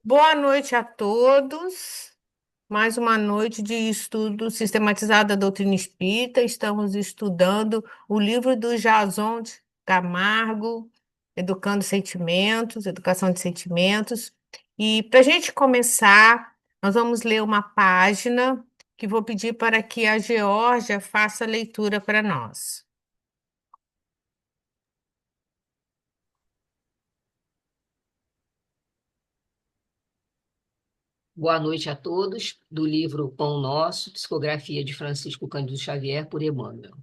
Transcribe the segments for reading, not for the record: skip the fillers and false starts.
Boa noite a todos. Mais uma noite de estudo sistematizado da doutrina espírita. Estamos estudando o livro do Jason de Camargo, Educando Sentimentos, Educação de Sentimentos. E para a gente começar, nós vamos ler uma página que vou pedir para que a Geórgia faça a leitura para nós. Boa noite a todos, do livro Pão Nosso, psicografia de Francisco Cândido Xavier, por Emmanuel.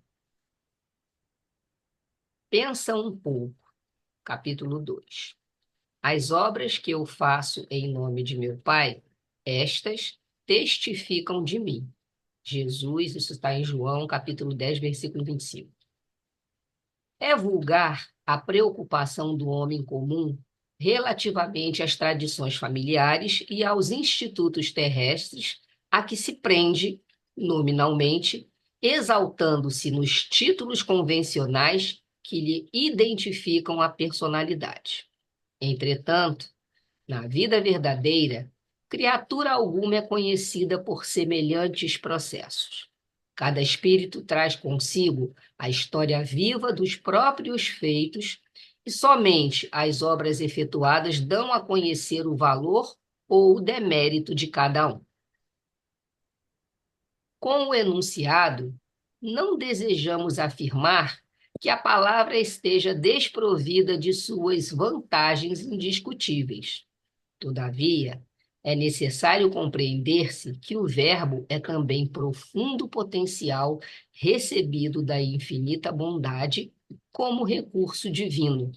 Pensa um pouco, capítulo 2. As obras que eu faço em nome de meu Pai, estas testificam de mim. Jesus, isso está em João, capítulo 10, versículo 25. É vulgar a preocupação do homem comum relativamente às tradições familiares e aos institutos terrestres a que se prende, nominalmente, exaltando-se nos títulos convencionais que lhe identificam a personalidade. Entretanto, na vida verdadeira, criatura alguma é conhecida por semelhantes processos. Cada espírito traz consigo a história viva dos próprios feitos e somente as obras efetuadas dão a conhecer o valor ou o demérito de cada um. Com o enunciado, não desejamos afirmar que a palavra esteja desprovida de suas vantagens indiscutíveis. Todavia, é necessário compreender-se que o Verbo é também profundo potencial recebido da infinita bondade como recurso divino,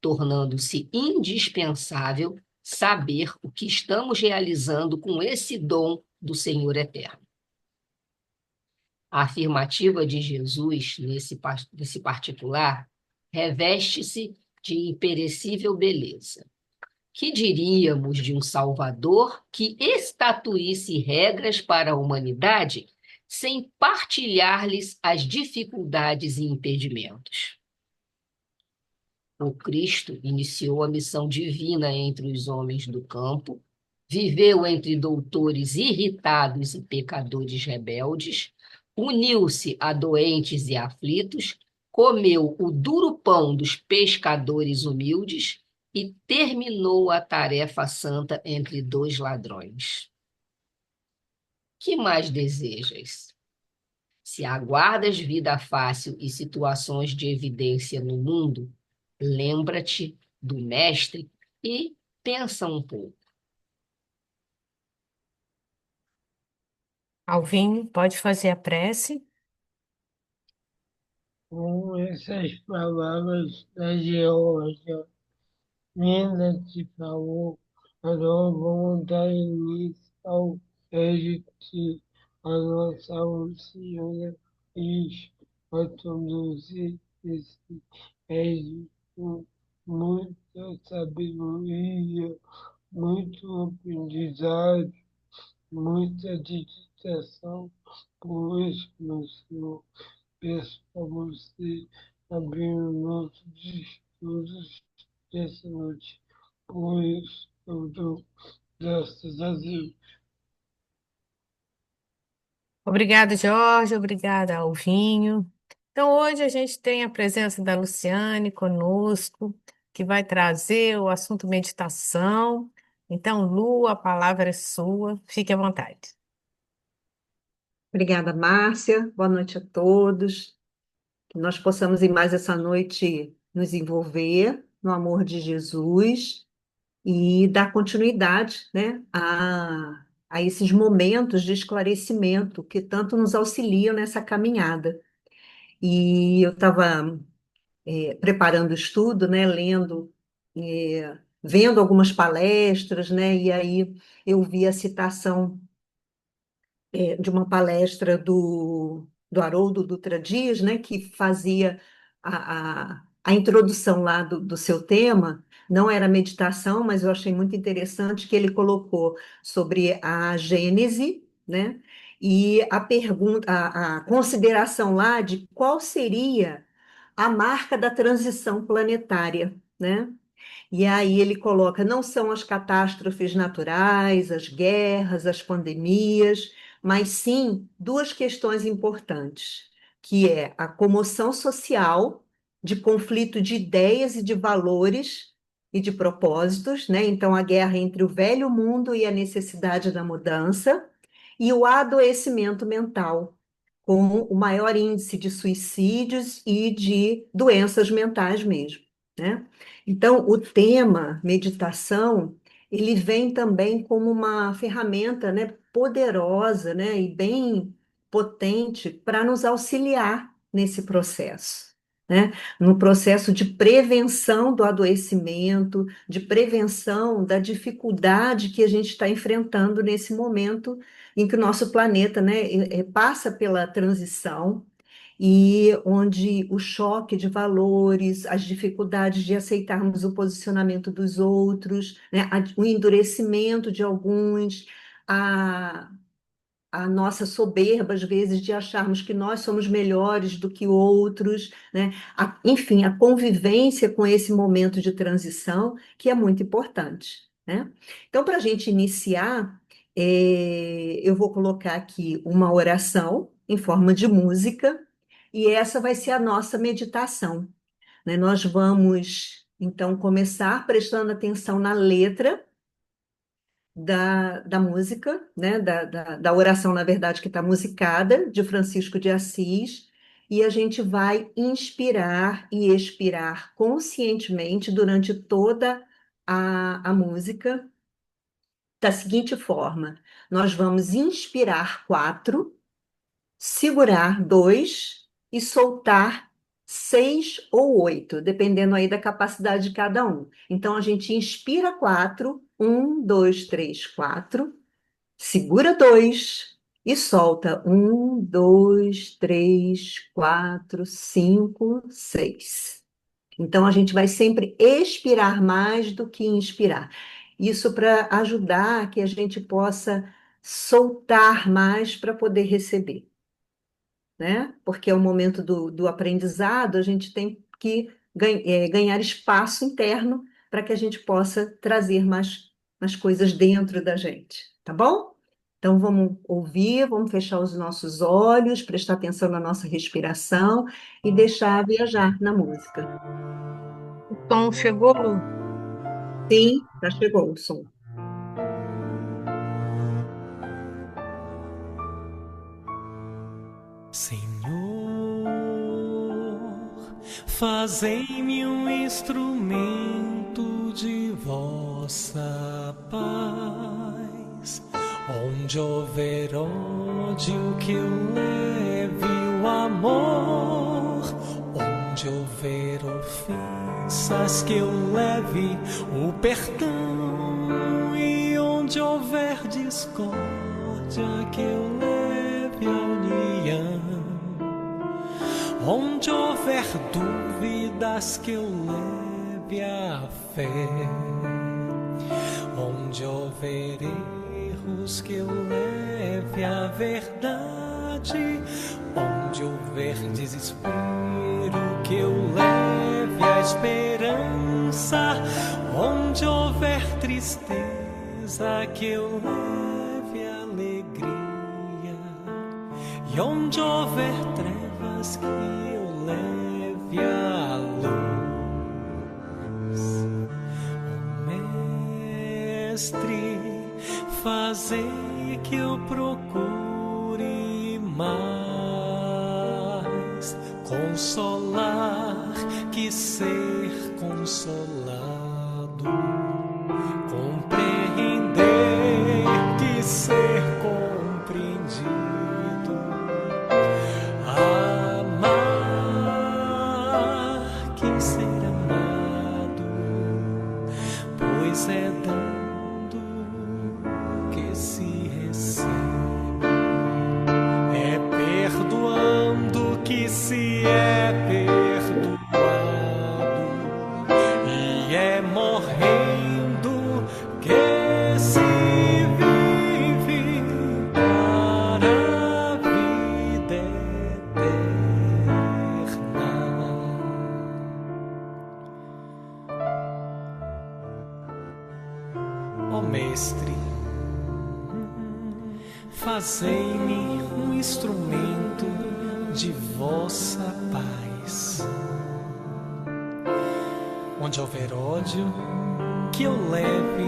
tornando-se indispensável saber o que estamos realizando com esse dom do Senhor Eterno. A afirmativa de Jesus nesse particular reveste-se de imperecível beleza. Que diríamos de um Salvador que estatuísse regras para a humanidade sem partilhar-lhes as dificuldades e impedimentos? O Cristo iniciou a missão divina entre os homens do campo, viveu entre doutores irritados e pecadores rebeldes, uniu-se a doentes e aflitos, comeu o duro pão dos pescadores humildes e terminou a tarefa santa entre dois ladrões. Que mais desejas? Se aguardas vida fácil e situações de evidência no mundo, lembra-te do Mestre e pensa um pouco. Alvin, pode fazer a prece? Com essas palavras da Geórgia, Nina te falou, a tua vontade inicial seja que a nossa Senhora quis a todos esses reis com muita sabedoria, muito aprendizado, muita dedicação, por isso, meu Senhor. Peço a você abrir os nossos estudos dessa noite. Por isso, eu dou graças a Deus. Obrigada, Jorge. Obrigada, Alvinho. Então, hoje a gente tem a presença da Luciane conosco, que vai trazer o assunto meditação. Então, Lu, a palavra é sua. Fique à vontade. Obrigada, Márcia. Boa noite a todos. Que nós possamos, em mais essa noite, nos envolver no amor de Jesus e dar continuidade, né, a esses momentos de esclarecimento que tanto nos auxiliam nessa caminhada. E eu estava preparando o estudo, né, lendo, vendo algumas palestras, né, e aí eu vi a citação de uma palestra do Haroldo Dutra Dias, né, que fazia a introdução lá do seu tema. Não era meditação, mas eu achei muito interessante que ele colocou sobre a Gênese, né, e a pergunta, a consideração lá de qual seria a marca da transição planetária, né? E aí ele coloca, não são as catástrofes naturais, as guerras, as pandemias, mas sim duas questões importantes, que é a comoção social de conflito de ideias e de valores e de propósitos, né? Então, a guerra entre o velho mundo e a necessidade da mudança, e o adoecimento mental, com o maior índice de suicídios e de doenças mentais mesmo, né? Então, o tema meditação, ele vem também como uma ferramenta, né, poderosa, né, e bem potente para nos auxiliar nesse processo, né? No processo de prevenção do adoecimento, de prevenção da dificuldade que a gente está enfrentando nesse momento em que o nosso planeta, né, passa pela transição e onde o choque de valores, as dificuldades de aceitarmos o posicionamento dos outros, né, o endurecimento de alguns, a, a nossa soberba, às vezes, de acharmos que nós somos melhores do que outros, né? Enfim, a convivência com esse momento de transição, que é muito importante, né? Então, para a gente iniciar, eu vou colocar aqui uma oração em forma de música, e essa vai ser a nossa meditação, né? Nós vamos, então, começar prestando atenção na letra da música, né, da oração, na verdade, que está musicada, de Francisco de Assis, e a gente vai inspirar e expirar conscientemente durante toda a música, da seguinte forma: nós vamos inspirar 4, segurar 2 e soltar 6 ou 8, dependendo aí da capacidade de cada um. Então, a gente inspira 4, 1, 2, 3, 4, segura 2 e solta 1, 2, 3, 4, 5, 6. Então, a gente vai sempre expirar mais do que inspirar. Isso para ajudar que a gente possa soltar mais para poder receber, né? Porque é o momento do aprendizado, a gente tem que ganhar espaço interno para que a gente possa trazer mais coisas dentro da gente, tá bom? Então vamos ouvir, vamos fechar os nossos olhos, prestar atenção na nossa respiração e deixar viajar na música. O tom chegou, Lu? Sim, já chegou o som. Senhor, fazei-me um instrumento de vossa paz. Onde houver ódio, que eu leve o amor. Onde houver ofensas, que eu leve o perdão. E onde houver discórdia, que eu leve a união. Onde houver dúvidas, que eu leve a fé. Onde houver erros, que eu leve a verdade. Onde houver desespero, que eu leve a esperança. Onde houver tristeza, que eu leve a alegria. E onde houver trevas, que eu leve a luz. Oh, Mestre, fazei que eu procure mais consolar que ser consolado, compreender que ser compreendido, amar que ser amado, pois é dando que se recebe, é perdoando que se é perdoado, e é morrendo que se vive para a vida eterna. ó Mestre, fazei-me um instrumento de vossa paz. Onde houver ódio, que eu leve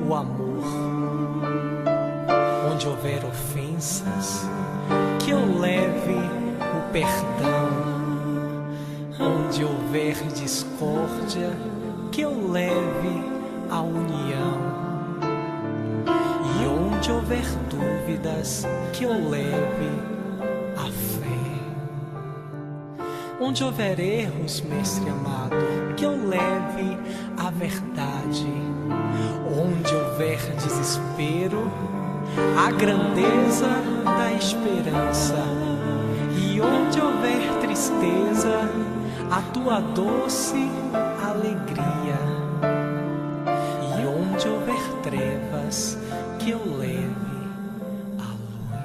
o amor. Onde houver ofensas, que eu leve o perdão. Onde houver discórdia, que eu leve a união. E onde houver dúvidas, que eu leve a fé. Onde houver erros, Mestre amado, que eu leve a verdade. Onde houver desespero, a grandeza da esperança. E onde houver tristeza, a tua doce alegria. E onde houver trevas, que eu leve a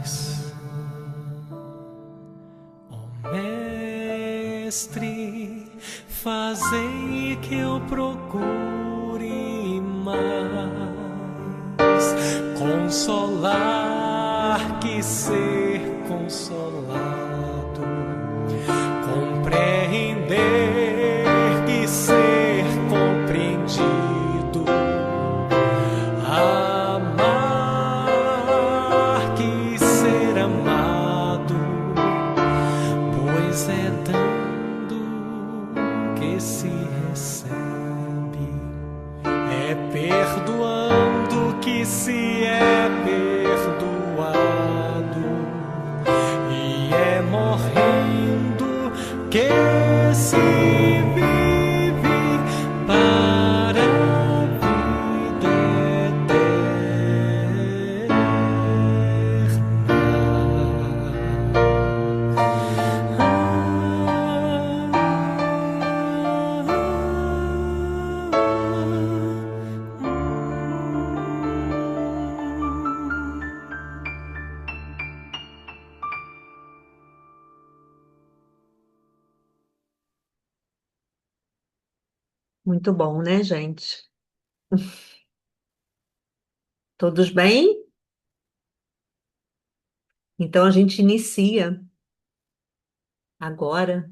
luz. Ó Mestre, fazei que eu procure mais consolar que ser consolado, compreender que ser compreendido, amar que ser amado, pois é dando que se recebe, é perdoando que se é perdoado, e é morrendo que se vive para a vida eterna. Muito bom, né, gente? Todos bem? Então a gente inicia agora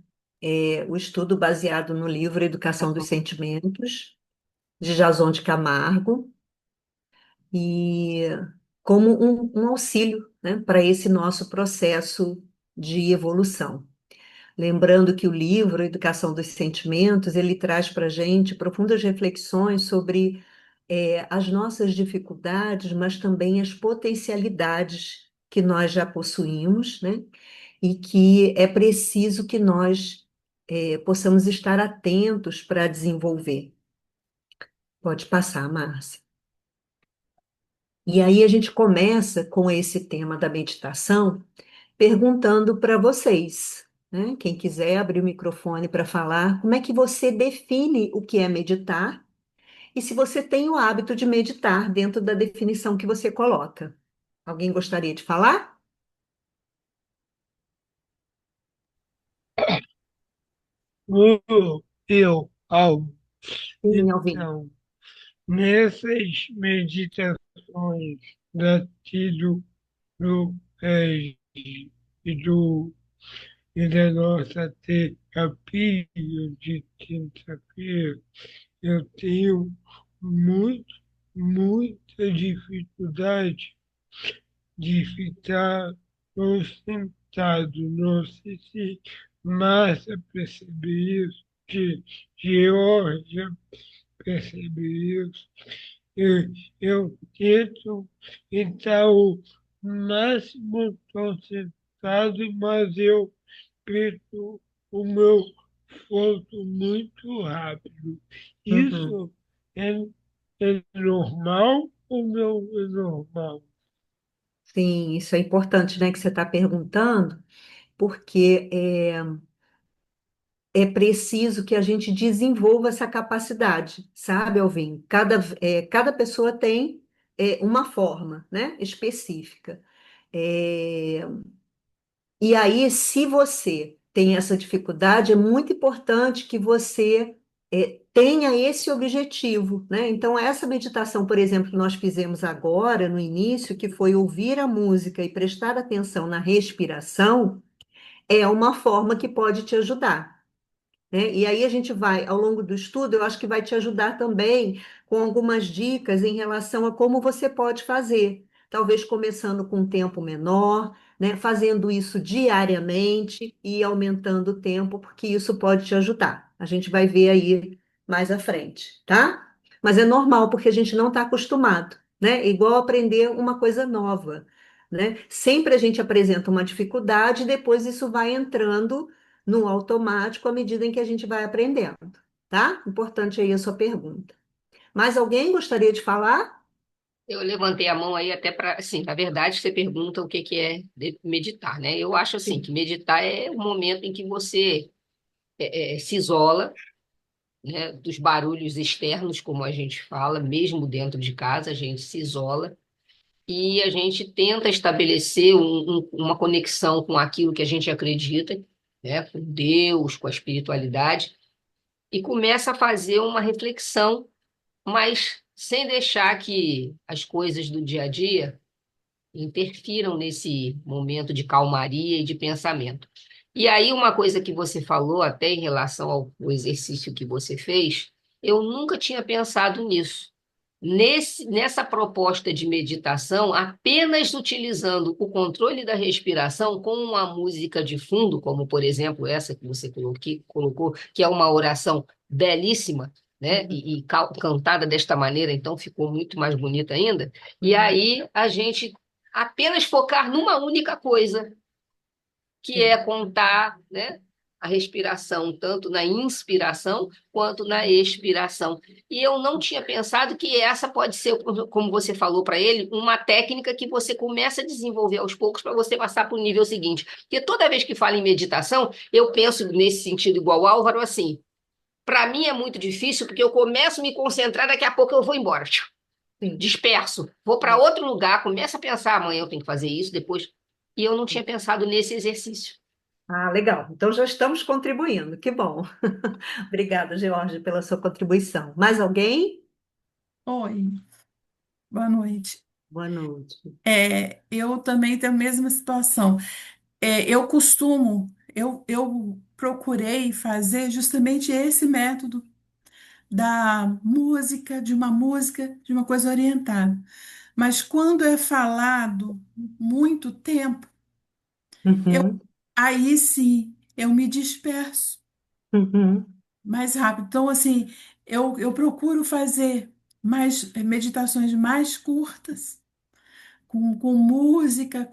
o estudo baseado no livro Educação dos Sentimentos, de Jason de Camargo, e como um auxílio, né, para esse nosso processo de evolução. Lembrando que o livro Educação dos Sentimentos, ele traz para a gente profundas reflexões sobre as nossas dificuldades, mas também as potencialidades que nós já possuímos, né? E que é preciso que nós possamos estar atentos para desenvolver. Pode passar, Márcia. E aí a gente começa com esse tema da meditação, perguntando para vocês, né? Quem quiser abrir o microfone para falar, como é que você define o que é meditar e se você tem o hábito de meditar dentro da definição que você coloca. Alguém gostaria de falar? Alvo. Sim, Alvin. Então, nessas meditações latido do Regi e do e da nossa terapia de quinta-feira, eu tenho muito, muita dificuldade de ficar concentrado. Não sei se Márcia percebeu isso, que Georgia percebeu isso. Eu tento estar o máximo concentrado, mas eu perco o meu foco muito rápido. Uhum. Isso é, é normal ou não é normal? Sim, isso é importante, né, que você está perguntando, porque é preciso que a gente desenvolva essa capacidade, sabe, Alvin? Cada pessoa tem uma forma, né, específica. É, e aí, se você tem essa dificuldade, é muito importante que você tenha esse objetivo, né? Então, essa meditação, por exemplo, que nós fizemos agora, no início, que foi ouvir a música e prestar atenção na respiração, é uma forma que pode te ajudar, né? E aí a gente vai, ao longo do estudo, eu acho que vai te ajudar também com algumas dicas em relação a como você pode fazer. Talvez começando com um tempo menor, né? Fazendo isso diariamente e aumentando o tempo, porque isso pode te ajudar. A gente vai ver aí mais à frente, tá? Mas é normal, porque a gente não está acostumado, né? É igual aprender uma coisa nova, né? Sempre a gente apresenta uma dificuldade e depois isso vai entrando no automático à medida em que a gente vai aprendendo, tá? Importante aí a sua pergunta. Mais alguém gostaria de falar? Eu levantei a mão aí até para, assim, na verdade, você pergunta o que que é meditar, né? Eu acho assim Sim. que meditar é o momento em que você se isola, né, dos barulhos externos, como a gente fala, mesmo dentro de casa, a gente se isola e a gente tenta estabelecer uma conexão com aquilo que a gente acredita, né, com Deus, com a espiritualidade, e começa a fazer uma reflexão, mas sem deixar que as coisas do dia a dia interfiram nesse momento de calmaria e de pensamento. E aí, uma coisa que você falou, até em relação ao exercício que você fez, eu nunca tinha pensado nisso. Nessa proposta de meditação, apenas utilizando o controle da respiração com uma música de fundo, como por exemplo essa que você colocou, que é uma oração belíssima, né? E cantada desta maneira, então ficou muito mais bonita ainda. E Uhum. aí a gente apenas focar numa única coisa, que é Sim. contar, né, a respiração, tanto na inspiração quanto na expiração. E eu não tinha pensado que essa pode ser, como você falou para ele, uma técnica que você começa a desenvolver aos poucos para você passar para o nível seguinte. Porque toda vez que falo em meditação, eu penso nesse sentido igual ao Álvaro, assim, para mim é muito difícil porque eu começo a me concentrar, daqui a pouco eu vou embora. Sim. Disperso, vou para outro lugar, começo a pensar, amanhã eu tenho que fazer isso, depois. E eu não tinha pensado nesse exercício. Ah, legal. Então já estamos contribuindo. Que bom. Obrigada, George, pela sua contribuição. Mais alguém? Oi, boa noite. Boa noite. Eu também tenho a mesma situação. Eu procurei fazer justamente esse método da música, de uma coisa orientada. Mas quando é falado muito tempo, eu, Uhum. aí sim eu me disperso Uhum. mais rápido. Então, assim, eu procuro fazer mais meditações mais curtas com música,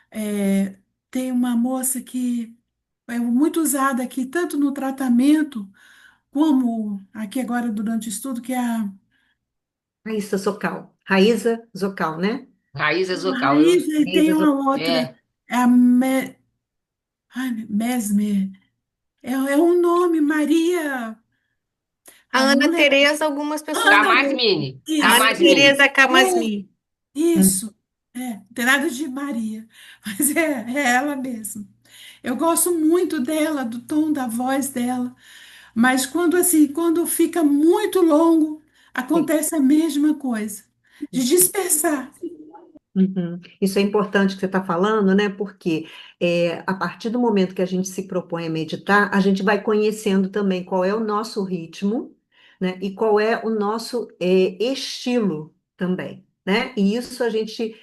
é, tem uma moça que é muito usada aqui, tanto no tratamento, como aqui agora durante o estudo, que é Raíssa Zocal. Raíza Zocal, né? Raíza a Zocal, Raíza, e Raíza tem Zocal. uma outra, é, é a Mesmer, é um nome, Maria, A ai, não Ana lembro, Tereza, algumas pessoas Ana, conhecem. Camasmini, isso, Ana Camasmini. Teresa é, Camasmi. Hum. isso, não tem nada de Maria, mas é ela mesma. Eu gosto muito dela, do tom da voz dela. Mas quando assim, quando fica muito longo, Sim. acontece a mesma coisa, de dispersar. Uhum. Isso é importante que você está falando, né? Porque a partir do momento que a gente se propõe a meditar, a gente vai conhecendo também qual é o nosso ritmo, né? E qual é o nosso estilo também, né? E isso a gente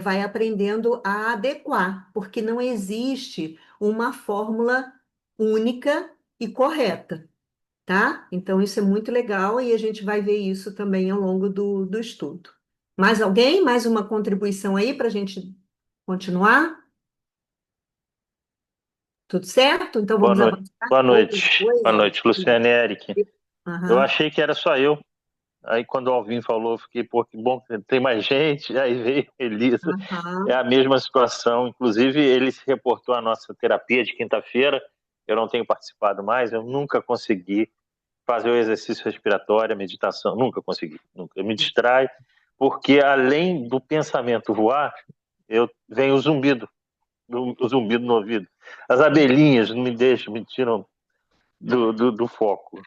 vai aprendendo a adequar, porque não existe uma fórmula única e correta, tá? Então, isso é muito legal e a gente vai ver isso também ao longo do estudo. Mais alguém? Mais uma contribuição aí para a gente continuar? Tudo certo? Então, Boa vamos noite. avançar Boa outras noite. Boa coisas? noite, Luciane e Eric. Eu Aham. achei que era só eu. Aí quando o Alvin falou, eu fiquei, pô, que bom que tem mais gente. Aí veio Elisa. É Aham. a mesma situação. Inclusive, ele se reportou à nossa terapia de quinta-feira. Eu não tenho participado mais. Eu nunca consegui fazer o exercício respiratório, a meditação. Nunca consegui. Nunca. Eu me distraio, porque além do pensamento voar, vem o zumbido, o zumbido no ouvido. As abelhinhas não me deixam, me tiram do foco.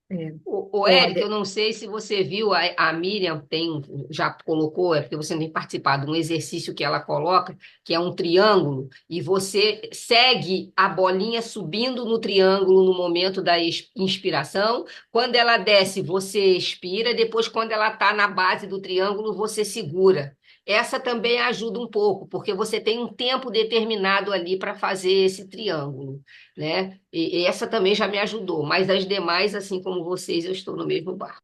É. O Érico, Olha, eu não sei se você viu, a Miriam já colocou, é porque você não tem participado, um exercício que ela coloca, que é um triângulo, e você segue a bolinha subindo no triângulo no momento da inspiração. Quando ela desce, você expira, depois, quando ela está na base do triângulo, você segura. Essa também ajuda um pouco, porque você tem um tempo determinado ali para fazer esse triângulo, né? E essa também já me ajudou, mas as demais, assim como vocês, eu estou no mesmo barco.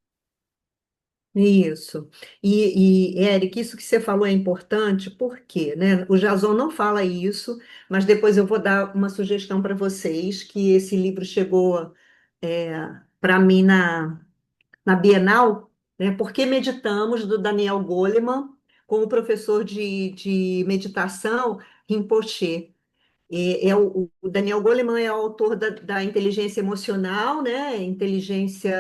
isso. Eric, isso que você falou é importante, porque, né? O Jason não fala isso, mas depois eu vou dar uma sugestão para vocês, que esse livro chegou para mim na Bienal, né? Por que Meditamos, do Daniel Goleman, com o professor de meditação Rinpoche. O Daniel Goleman é o autor da inteligência emocional, né? Inteligência.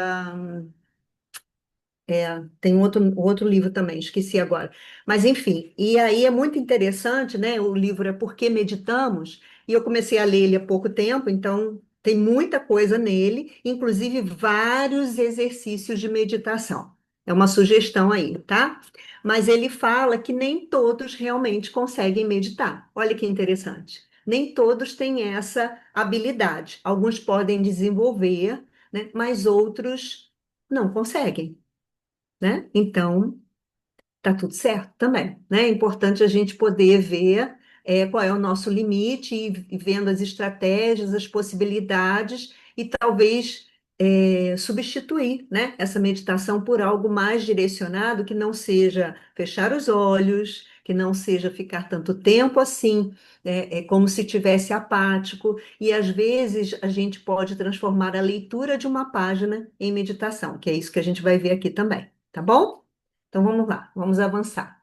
Tem outro livro também, esqueci agora. Mas, enfim, e aí é muito interessante, né? O livro é Por que Meditamos? E eu comecei a ler ele há pouco tempo, então tem muita coisa nele, inclusive vários exercícios de meditação. É uma sugestão aí, tá? Mas ele fala que nem todos realmente conseguem meditar. Olha que interessante. Nem todos têm essa habilidade. Alguns podem desenvolver, né? Mas outros não conseguem, né? Então, tá tudo certo também, né? É importante a gente poder ver qual é o nosso limite e vendo as estratégias, as possibilidades e talvez substituir, né, essa meditação por algo mais direcionado que não seja fechar os olhos, que não seja ficar tanto tempo assim, como se tivesse apático. E às vezes a gente pode transformar a leitura de uma página em meditação, que é isso que a gente vai ver aqui também, tá bom? Então vamos lá, vamos avançar.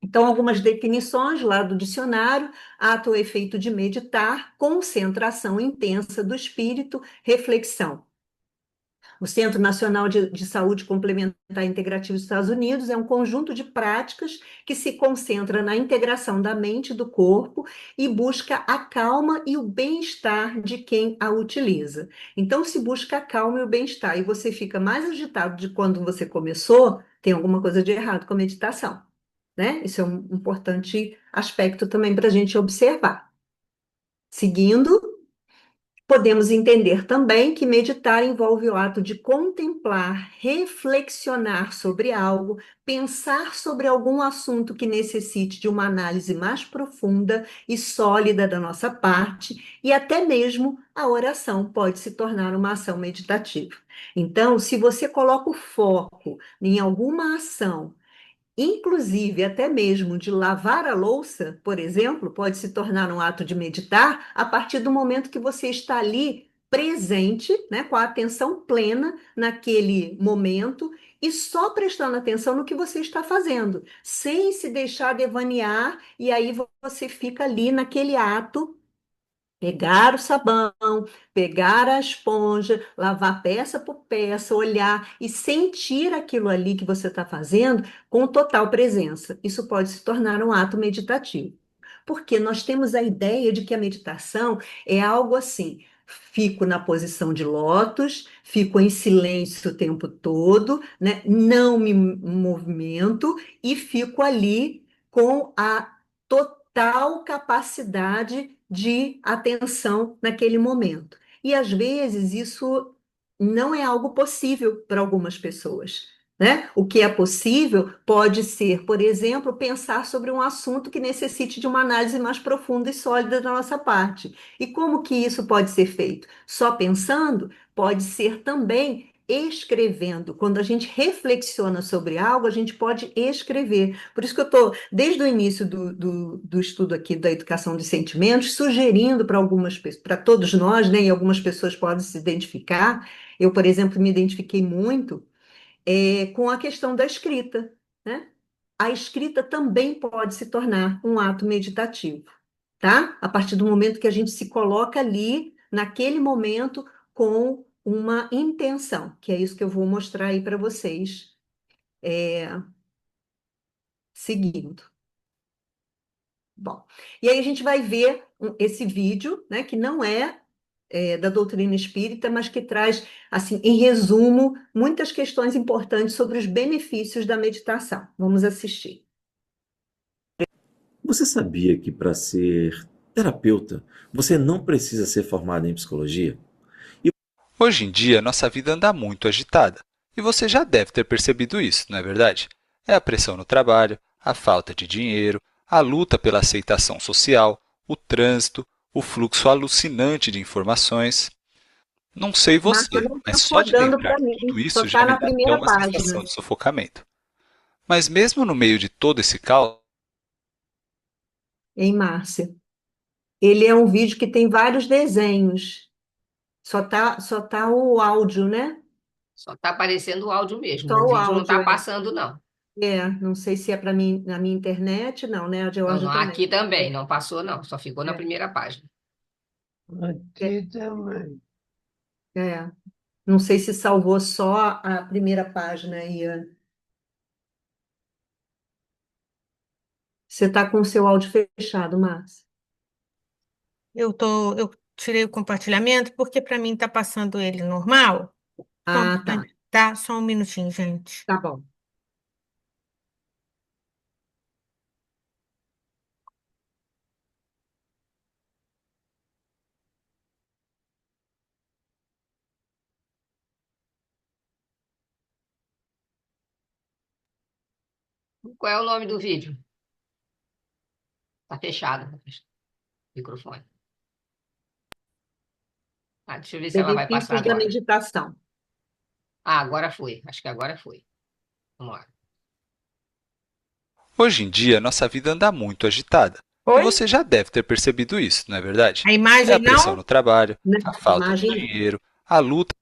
Então, algumas definições lá do dicionário: ato ou efeito de meditar, concentração intensa do espírito, reflexão. O Centro Nacional de Saúde Complementar Integrativa dos Estados Unidos é um conjunto de práticas que se concentra na integração da mente e do corpo e busca a calma e o bem-estar de quem a utiliza. Então, se busca a calma e o bem-estar e você fica mais agitado de quando você começou, tem alguma coisa de errado com a meditação, né? Isso é um importante aspecto também para a gente observar. Seguindo, podemos entender também que meditar envolve o ato de contemplar, reflexionar sobre algo, pensar sobre algum assunto que necessite de uma análise mais profunda e sólida da nossa parte, e até mesmo a oração pode se tornar uma ação meditativa. Então, se você coloca o foco em alguma ação, inclusive até mesmo de lavar a louça, por exemplo, pode se tornar um ato de meditar a partir do momento que você está ali presente, né, com a atenção plena naquele momento e só prestando atenção no que você está fazendo, sem se deixar devanear, e aí você fica ali naquele ato. Pegar o sabão, pegar a esponja, lavar peça por peça, olhar e sentir aquilo ali que você está fazendo com total presença. Isso pode se tornar um ato meditativo. Porque nós temos a ideia de que a meditação é algo assim: fico na posição de lótus, fico em silêncio o tempo todo, né? Não me movimento e fico ali com a total capacidade de atenção naquele momento. E às vezes isso não é algo possível para algumas pessoas, né? O que é possível pode ser, por exemplo, pensar sobre um assunto que necessite de uma análise mais profunda e sólida da nossa parte. E como que isso pode ser feito? Só pensando? Pode ser também escrevendo. Quando a gente reflexiona sobre algo, a gente pode escrever. Por isso que eu estou, desde o início do estudo aqui da educação dos sentimentos, sugerindo para algumas pessoas, para todos nós, né, e algumas pessoas podem se identificar. Eu, por exemplo, me identifiquei muito com a questão da escrita, né? A escrita também pode se tornar um ato meditativo, tá? A partir do momento que a gente se coloca ali, naquele momento, com uma intenção, que é isso que eu vou mostrar aí para vocês, seguindo. Bom, e aí a gente vai ver esse vídeo, né, que não é da doutrina espírita, mas que traz, assim, em resumo, muitas questões importantes sobre os benefícios da meditação. Vamos assistir. Você sabia que para ser terapeuta, você não precisa ser formado em psicologia? Hoje em dia, nossa vida anda muito agitada. E você já deve ter percebido isso, não é verdade? É a pressão no trabalho, a falta de dinheiro, a luta pela aceitação social, o trânsito, o fluxo alucinante de informações. Não sei Márcia, você, não mas está só de rodando lembrar para mim, tudo só isso já está me na dá até primeira uma sensação página. de sufocamento. Mas mesmo no meio de todo esse caos, Hein, Márcia? Ele é um vídeo que tem vários desenhos. Só tá o áudio, né? Só está aparecendo o áudio mesmo. Só O o vídeo não áudio, está é. passando, não. Não sei se é para mim, na minha internet, não, né? A de Não, Georgia não, também. aqui também, não passou, não. Só ficou na É, primeira página. Aqui também. é. Não sei se salvou só a primeira página aí. Você está com o seu áudio fechado, Márcia? Eu tirei o compartilhamento porque para mim está passando ele normal. Só um Ah, tá. instante, tá? Só um minutinho, gente. Tá bom. Qual é o nome do vídeo? Tá fechado o microfone. Deixa eu ver se ela vai passar Benefícios da agora. meditação. Agora foi. Acho que agora foi. Vamos lá. hoje em dia, nossa vida anda muito agitada. E Oi? você já deve ter percebido isso, não é verdade? A É imagem a pressão não? no trabalho, Né? a falta de Imagem. dinheiro, a luta.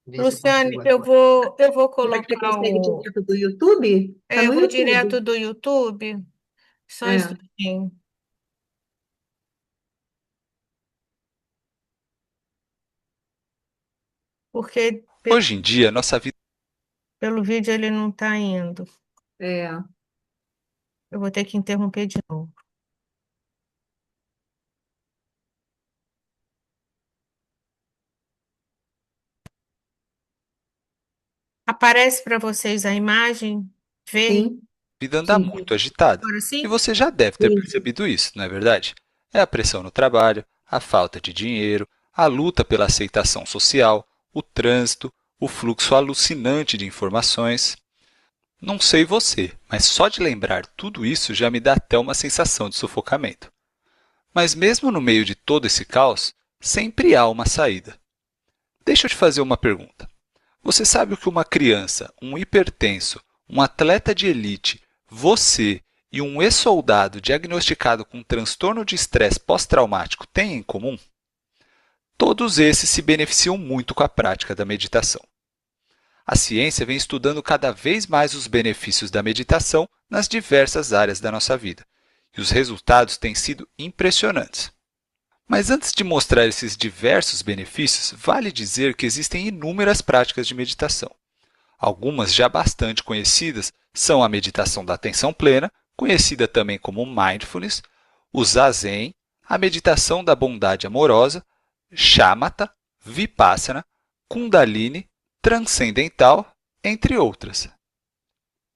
Vê se eu Luciane, consigo eu agora. vou Como é que você colocar consegue o. direto do YouTube? Tá Eu no vou direto YouTube. do YouTube. Só um É. instantinho. Porque Hoje em dia, nossa vida pelo vídeo ele não está indo. É. Eu vou ter que interromper de novo. Aparece para vocês a imagem? Verde? Sim, anda sim, muito agitada. Agora E sim? você já deve ter isso. percebido isso, não é verdade? É a pressão no trabalho, a falta de dinheiro, a luta pela aceitação social, o trânsito, o fluxo alucinante de informações. Não sei você, mas só de lembrar tudo isso já me dá até uma sensação de sufocamento. Mas mesmo no meio de todo esse caos, sempre há uma saída. Deixa eu te fazer uma pergunta. Você sabe o que uma criança, um hipertenso, um atleta de elite, você e um ex-soldado diagnosticado com transtorno de estresse pós-traumático têm em comum? Todos esses se beneficiam muito com a prática da meditação. A ciência vem estudando cada vez mais os benefícios da meditação nas diversas áreas da nossa vida, e os resultados têm sido impressionantes. Mas antes de mostrar esses diversos benefícios, vale dizer que existem inúmeras práticas de meditação. Algumas já bastante conhecidas são a meditação da atenção plena, conhecida também como mindfulness, o zazen, a meditação da bondade amorosa, shamatha, vipassana, kundalini, transcendental, entre outras.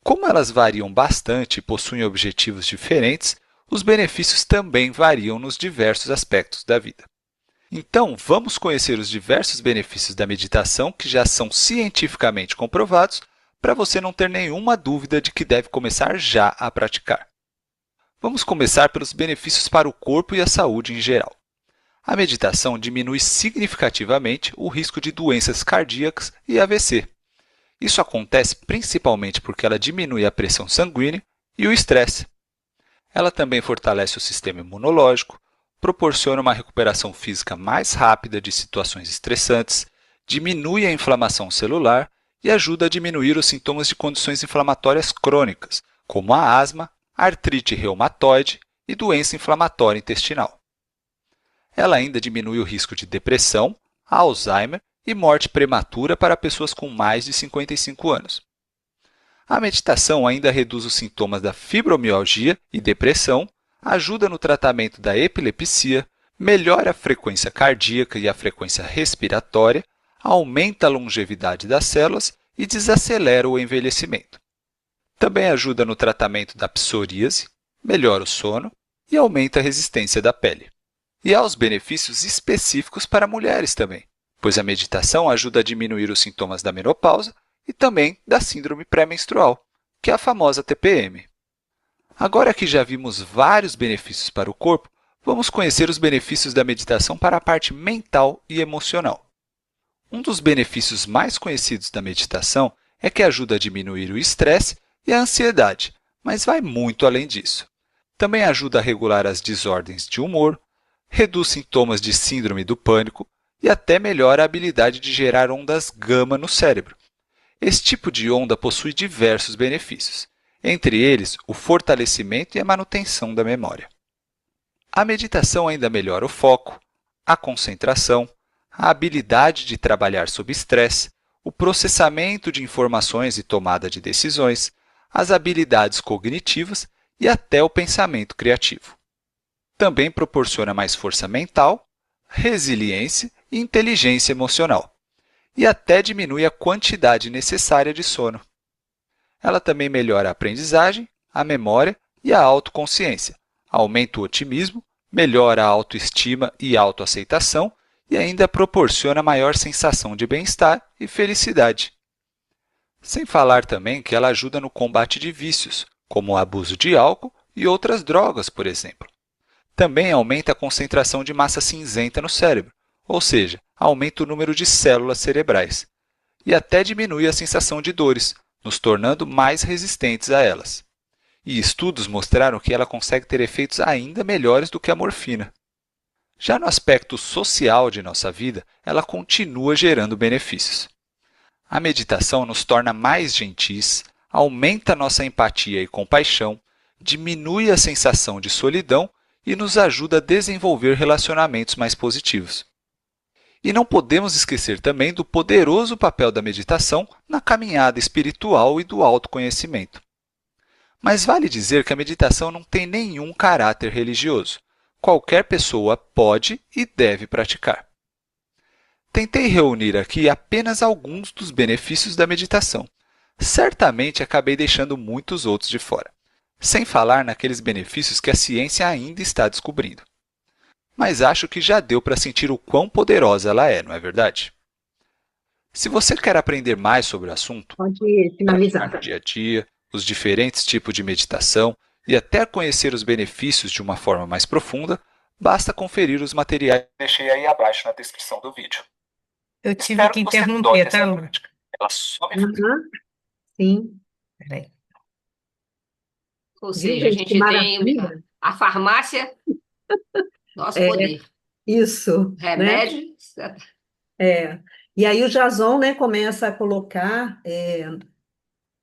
Como elas variam bastante e possuem objetivos diferentes, os benefícios também variam nos diversos aspectos da vida. Então, vamos conhecer os diversos benefícios da meditação que já são cientificamente comprovados, para você não ter nenhuma dúvida de que deve começar já a praticar. Vamos começar pelos benefícios para o corpo e a saúde em geral. A meditação diminui significativamente o risco de doenças cardíacas e AVC. Isso acontece principalmente porque ela diminui a pressão sanguínea e o estresse. Ela também fortalece o sistema imunológico, proporciona uma recuperação física mais rápida de situações estressantes, diminui a inflamação celular e ajuda a diminuir os sintomas de condições inflamatórias crônicas, como a asma, artrite reumatoide e doença inflamatória intestinal. Ela ainda diminui o risco de depressão, Alzheimer e morte prematura para pessoas com mais de 55 anos. A meditação ainda reduz os sintomas da fibromialgia e depressão, ajuda no tratamento da epilepsia, melhora a frequência cardíaca e a frequência respiratória, aumenta a longevidade das células e desacelera o envelhecimento. Também ajuda no tratamento da psoríase, melhora o sono e aumenta a resistência da pele. E há os benefícios específicos para mulheres também, pois a meditação ajuda a diminuir os sintomas da menopausa e também da síndrome pré-menstrual, que é a famosa TPM. Agora que já vimos vários benefícios para o corpo, vamos conhecer os benefícios da meditação para a parte mental e emocional. Um dos benefícios mais conhecidos da meditação é que ajuda a diminuir o estresse e a ansiedade, mas vai muito além disso. Também ajuda a regular as desordens de humor, reduz sintomas de síndrome do pânico e até melhora a habilidade de gerar ondas gama no cérebro. Esse tipo de onda possui diversos benefícios, entre eles o fortalecimento e a manutenção da memória. A meditação ainda melhora o foco, a concentração, a habilidade de trabalhar sob estresse, o processamento de informações e tomada de decisões, as habilidades cognitivas e até o pensamento criativo. Também proporciona mais força mental, resiliência e inteligência emocional, e até diminui a quantidade necessária de sono. Ela também melhora a aprendizagem, a memória e a autoconsciência, aumenta o otimismo, melhora a autoestima e autoaceitação e ainda proporciona maior sensação de bem-estar e felicidade. Sem falar também que ela ajuda no combate de vícios, como o abuso de álcool e outras drogas, por exemplo. Também aumenta a concentração de massa cinzenta no cérebro, ou seja, aumenta o número de células cerebrais, e até diminui a sensação de dores, nos tornando mais resistentes a elas. E estudos mostraram que ela consegue ter efeitos ainda melhores do que a morfina. Já no aspecto social de nossa vida, ela continua gerando benefícios. A meditação nos torna mais gentis, aumenta nossa empatia e compaixão, diminui a sensação de solidão e nos ajuda a desenvolver relacionamentos mais positivos. E não podemos esquecer também do poderoso papel da meditação na caminhada espiritual e do autoconhecimento. Mas vale dizer que a meditação não tem nenhum caráter religioso. Qualquer pessoa pode e deve praticar. Tentei reunir aqui apenas alguns dos benefícios da meditação. Certamente acabei deixando muitos outros de fora, sem falar naqueles benefícios que a ciência ainda está descobrindo. Mas acho que já deu para sentir o quão poderosa ela é, não é verdade? Se você quer aprender mais sobre o assunto, Pode praticar finalizar. no dia a dia, os diferentes tipos de meditação e até conhecer os benefícios de uma forma mais profunda, basta conferir os materiais que deixei aí abaixo na descrição do vídeo. Eu tive Espero que que você interromper, adote tá, essa Lu? prática. Ela só me Aham, sim. Peraí. Ou Viu, seja, a gente, que gente tem maravilha? a farmácia, nosso É, poder. isso, né? Remédio, É. E aí o Jason, né, começa a colocar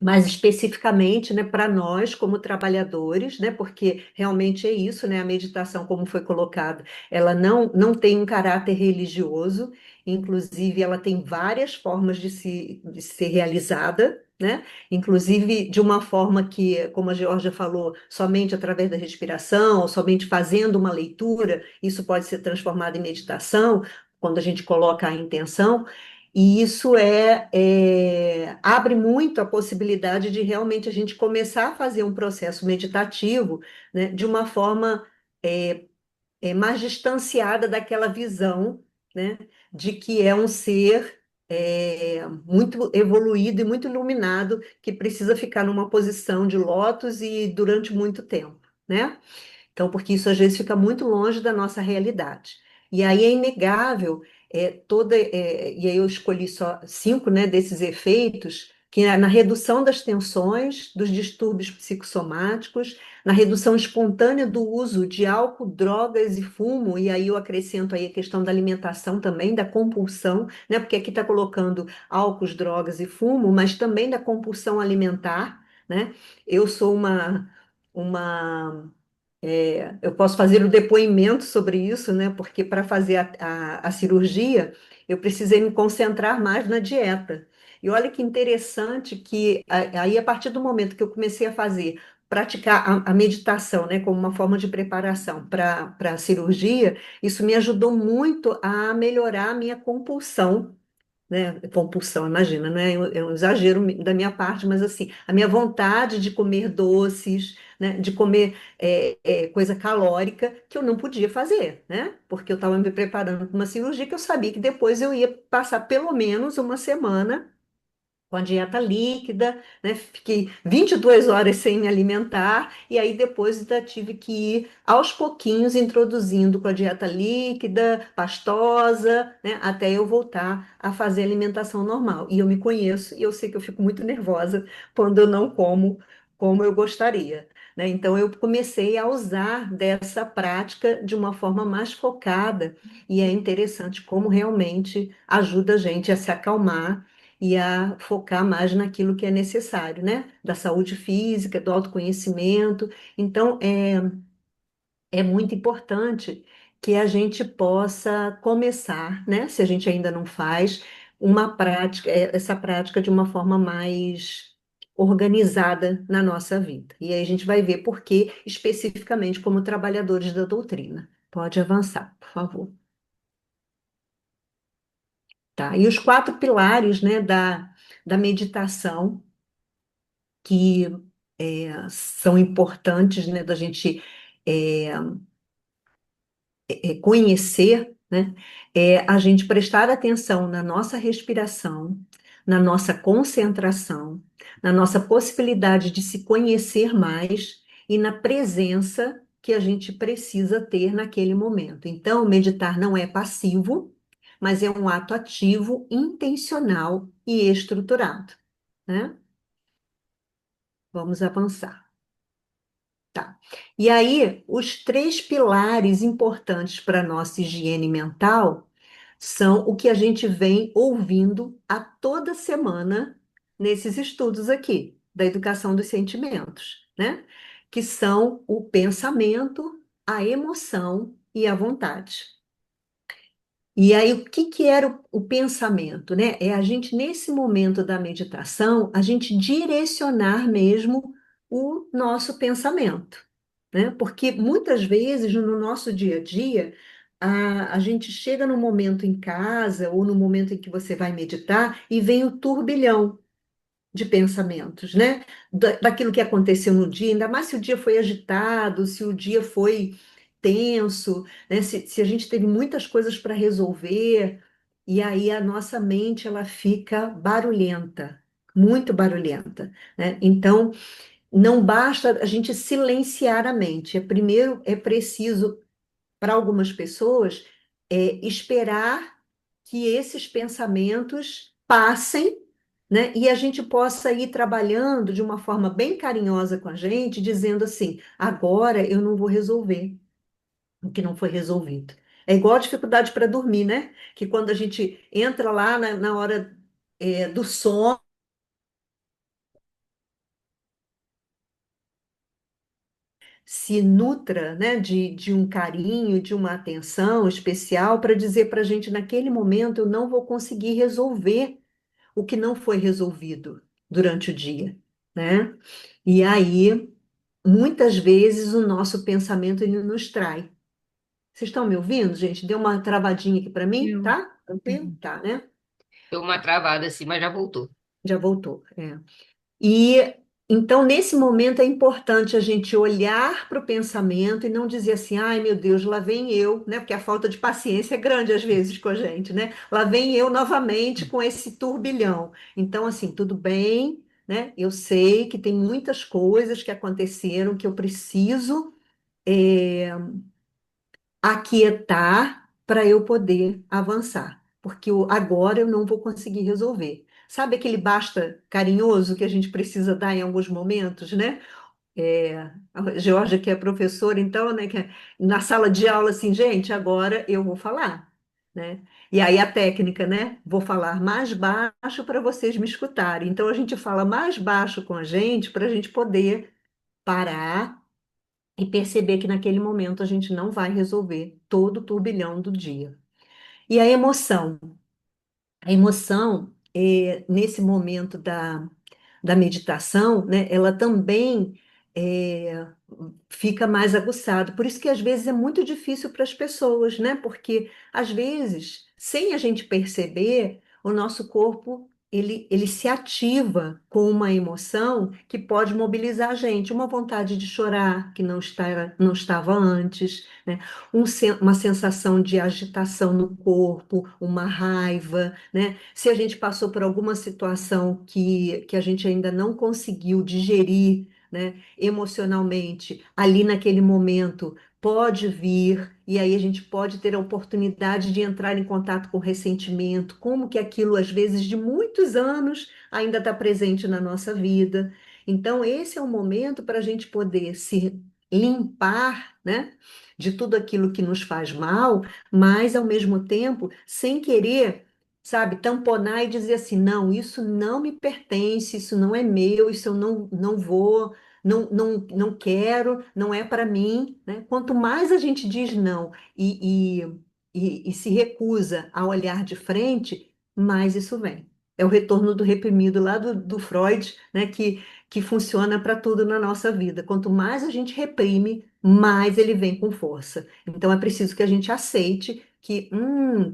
mais especificamente, né, para nós como trabalhadores, né, porque realmente é isso, né, a meditação, como foi colocado, ela não tem um caráter religioso, inclusive ela tem várias formas de ser realizada, né, inclusive de uma forma que, como a Georgia falou, somente através da respiração, ou somente fazendo uma leitura, isso pode ser transformado em meditação, quando a gente coloca a intenção. E isso abre muito a possibilidade de realmente a gente começar a fazer um processo meditativo, né, de uma forma mais distanciada daquela visão, né, de que é um ser muito evoluído e muito iluminado que precisa ficar numa posição de lótus e durante muito tempo, né? Então, porque isso às vezes fica muito longe da nossa realidade. E aí é inegável, e aí eu escolhi só 5, né, desses efeitos, que é na redução das tensões, dos distúrbios psicossomáticos, na redução espontânea do uso de álcool, drogas e fumo, e aí eu acrescento aí a questão da alimentação também, da compulsão, né, porque aqui está colocando álcool, drogas e fumo, mas também da compulsão alimentar, né? Eu sou uma eu posso fazer o depoimento sobre isso, né? Porque para fazer a cirurgia, eu precisei me concentrar mais na dieta. E olha que interessante que aí, a partir do momento que eu comecei a fazer praticar a meditação, né, como uma forma de preparação para a cirurgia, isso me ajudou muito a melhorar a minha compulsão, né? Compulsão, imagina, né? É um exagero da minha parte, mas assim, a minha vontade de comer doces, né? De comer coisa calórica que eu não podia fazer, né? Porque eu estava me preparando para uma cirurgia que eu sabia que depois eu ia passar pelo menos uma semana com a dieta líquida, né? Fiquei 22 horas sem me alimentar, e aí depois ainda tive que ir aos pouquinhos introduzindo com a dieta líquida, pastosa, né? Até eu voltar a fazer alimentação normal. E eu me conheço e eu sei que eu fico muito nervosa quando eu não como eu gostaria. Né? Então, eu comecei a usar dessa prática de uma forma mais focada, e é interessante como realmente ajuda a gente a se acalmar e a focar mais naquilo que é necessário, né? Da saúde física, do autoconhecimento. Então, é muito importante que a gente possa começar, né? Se a gente ainda não faz, uma prática, essa prática de uma forma mais organizada na nossa vida. E aí a gente vai ver por que, especificamente, como trabalhadores da doutrina. Pode avançar, por favor. Tá? E os quatro pilares, né, da meditação que são importantes, né, da gente é, conhecer, né, é a gente prestar atenção na nossa respiração, na nossa concentração, na nossa possibilidade de se conhecer mais e na presença que a gente precisa ter naquele momento. Então, meditar não é passivo, mas é um ato ativo, intencional e estruturado, né? Vamos avançar. Tá. E aí, os três pilares importantes para a nossa higiene mental são o que a gente vem ouvindo a toda semana nesses estudos aqui, da educação dos sentimentos, né? Que são o pensamento, a emoção e a vontade. E aí, o que que era o pensamento, né? É a gente, nesse momento da meditação, a gente direcionar mesmo o nosso pensamento, né? Porque muitas vezes no nosso dia a dia, a gente chega no momento em casa ou no momento em que você vai meditar e vem o turbilhão de pensamentos, né? Daquilo que aconteceu no dia, ainda mais se o dia foi agitado, se o dia foi tenso, né? Se a gente teve muitas coisas para resolver, e aí a nossa mente ela fica barulhenta, muito barulhenta, né? Então, não basta a gente silenciar a mente. Primeiro é preciso, para algumas pessoas, esperar que esses pensamentos passem, né? E a gente possa ir trabalhando de uma forma bem carinhosa com a gente, dizendo assim: agora eu não vou resolver o que não foi resolvido. É igual a dificuldade para dormir, né? Que quando a gente entra lá na hora, do sono, se nutra, né, de um carinho, de uma atenção especial para dizer para a gente, naquele momento, eu não vou conseguir resolver o que não foi resolvido durante o dia, né? E aí, muitas vezes, o nosso pensamento ele nos trai. Vocês estão me ouvindo, gente? Deu uma travadinha aqui para mim, Eu. tá? Tranquilo? Uhum. Tá, né? Deu uma travada assim, mas já voltou. Já voltou. E então, nesse momento, é importante a gente olhar para o pensamento e não dizer assim, ai meu Deus, lá vem eu, né? Porque a falta de paciência é grande às vezes com a gente, né? Lá vem eu novamente com esse turbilhão. Então, assim, tudo bem, né? Eu sei que tem muitas coisas que aconteceram que eu preciso eh, aquietar para eu poder avançar, porque agora eu não vou conseguir resolver. Sabe aquele basta carinhoso que a gente precisa dar em alguns momentos, né? A Georgia, que é professora, então, né, que na sala de aula, assim, gente, agora eu vou falar, né? E aí a técnica, né? Vou falar mais baixo para vocês me escutarem. Então a gente fala mais baixo com a gente para a gente poder parar e perceber que naquele momento a gente não vai resolver todo o turbilhão do dia. E a emoção? A emoção, nesse momento da meditação, né, ela também é, fica mais aguçado. Por isso que às vezes é muito difícil para as pessoas, né? Porque às vezes, sem a gente perceber, o nosso corpo ele se ativa com uma emoção que pode mobilizar a gente, uma vontade de chorar que não estava antes, né? Uma sensação de agitação no corpo, uma raiva, né? Se a gente passou por alguma situação que a gente ainda não conseguiu digerir, né, emocionalmente, ali naquele momento, pode vir, e aí a gente pode ter a oportunidade de entrar em contato com o ressentimento, como que aquilo, às vezes, de muitos anos, ainda está presente na nossa vida. Então, esse é o momento para a gente poder se limpar, né, de tudo aquilo que nos faz mal, mas, ao mesmo tempo, sem querer, sabe, tamponar e dizer assim, não, isso não me pertence, isso não é meu, isso eu não vou, não quero, não é para mim, né? Quanto mais a gente diz não e se recusa a olhar de frente, mais isso vem. É o retorno do reprimido lá do Freud, né? Que funciona para tudo na nossa vida. Quanto mais a gente reprime, mais ele vem com força. Então é preciso que a gente aceite que,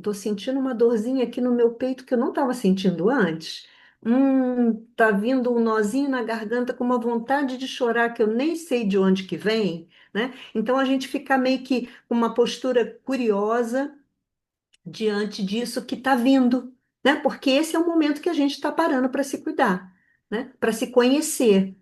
tô sentindo uma dorzinha aqui no meu peito que eu não estava sentindo antes. Tá vindo um nozinho na garganta com uma vontade de chorar que eu nem sei de onde que vem, né? Então a gente fica meio que com uma postura curiosa diante disso que está vindo, né? Porque esse é o momento que a gente está parando para se cuidar, né? Para se conhecer.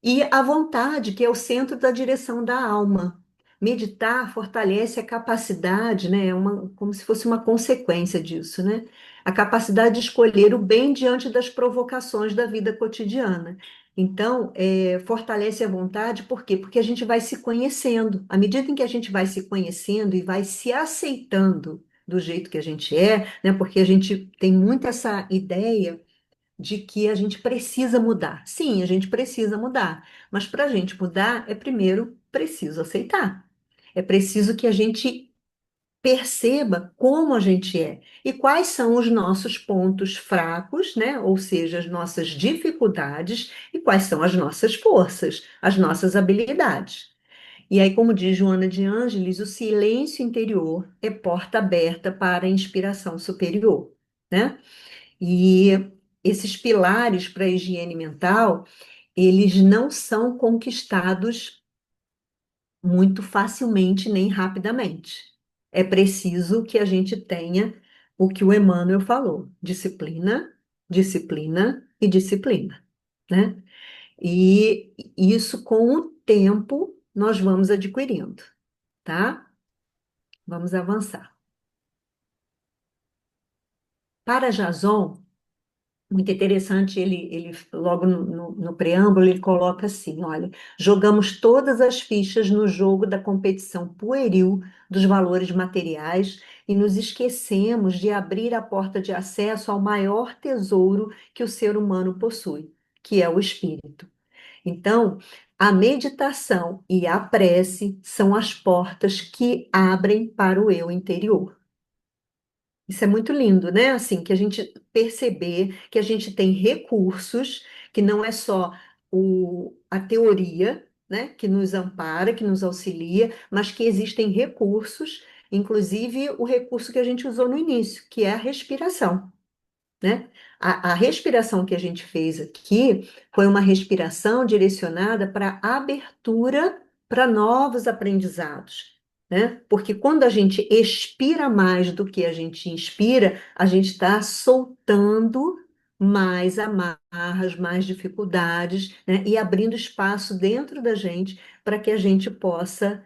E a vontade, que é o centro da direção da alma. Meditar fortalece a capacidade, né? Como se fosse uma consequência disso, né? A capacidade de escolher o bem diante das provocações da vida cotidiana. Então, fortalece a vontade, por quê? Porque a gente vai se conhecendo. À medida em que a gente vai se conhecendo e vai se aceitando do jeito que a gente é, né? Porque a gente tem muito essa ideia de que a gente precisa mudar. Sim, a gente precisa mudar, mas para a gente mudar é primeiro preciso aceitar. É preciso que a gente perceba como a gente é e quais são os nossos pontos fracos, né? Ou seja, as nossas dificuldades e quais são as nossas forças, as nossas habilidades. E aí, como diz Joana de Ângeles, o silêncio interior é porta aberta para a inspiração superior, né? E esses pilares para a higiene mental, eles não são conquistados muito facilmente nem rapidamente. É preciso que a gente tenha o que o Emmanuel falou: disciplina, disciplina e disciplina, né? E isso, com o tempo, nós vamos adquirindo, tá? Vamos avançar. Para Jason, muito interessante, ele logo no preâmbulo, ele coloca assim: olha, jogamos todas as fichas no jogo da competição pueril dos valores materiais e nos esquecemos de abrir a porta de acesso ao maior tesouro que o ser humano possui, que é o espírito. Então, a meditação e a prece são as portas que abrem para o eu interior. Isso é muito lindo, né? Assim, que a gente perceber que a gente tem recursos, que não é só a teoria, né, que nos ampara, que nos auxilia, mas que existem recursos, inclusive o recurso que a gente usou no início, que é a respiração, né? A respiração que a gente fez aqui foi uma respiração direcionada para abertura para novos aprendizados, né? Porque quando a gente expira mais do que a gente inspira, a gente está soltando mais amarras, mais dificuldades, né? E abrindo espaço dentro da gente para que a gente possa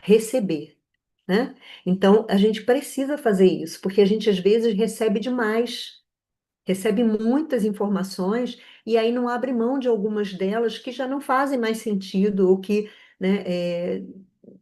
receber, né? Então, a gente precisa fazer isso, porque a gente às vezes recebe demais, recebe muitas informações e aí não abre mão de algumas delas que já não fazem mais sentido ou que, né,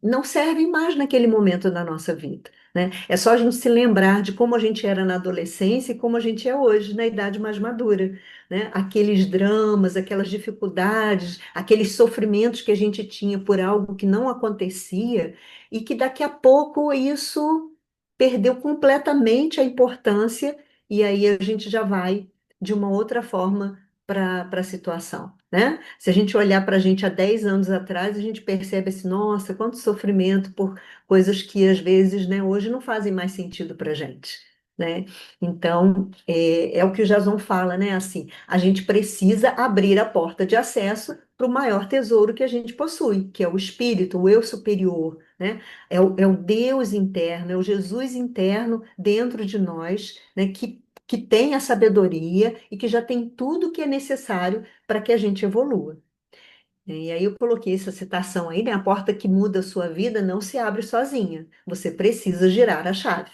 não servem mais naquele momento da nossa vida, né? É só a gente se lembrar de como a gente era na adolescência e como a gente é hoje, na idade mais madura, né? Aqueles dramas, aquelas dificuldades, aqueles sofrimentos que a gente tinha por algo que não acontecia e que daqui a pouco isso perdeu completamente a importância e aí a gente já vai de uma outra forma para a situação, né? Se a gente olhar para a gente há 10 anos atrás, a gente percebe assim, nossa, quanto sofrimento por coisas que às vezes, né, hoje não fazem mais sentido para a gente, né? Então, é o que o Jason fala, né? Assim, a gente precisa abrir a porta de acesso para o maior tesouro que a gente possui, que é o espírito, o eu superior, né? É o Deus interno, é o Jesus interno dentro de nós, né? Que tem a sabedoria e que já tem tudo o que é necessário para que a gente evolua. E aí eu coloquei essa citação aí, né? A porta que muda a sua vida não se abre sozinha. Você precisa girar a chave.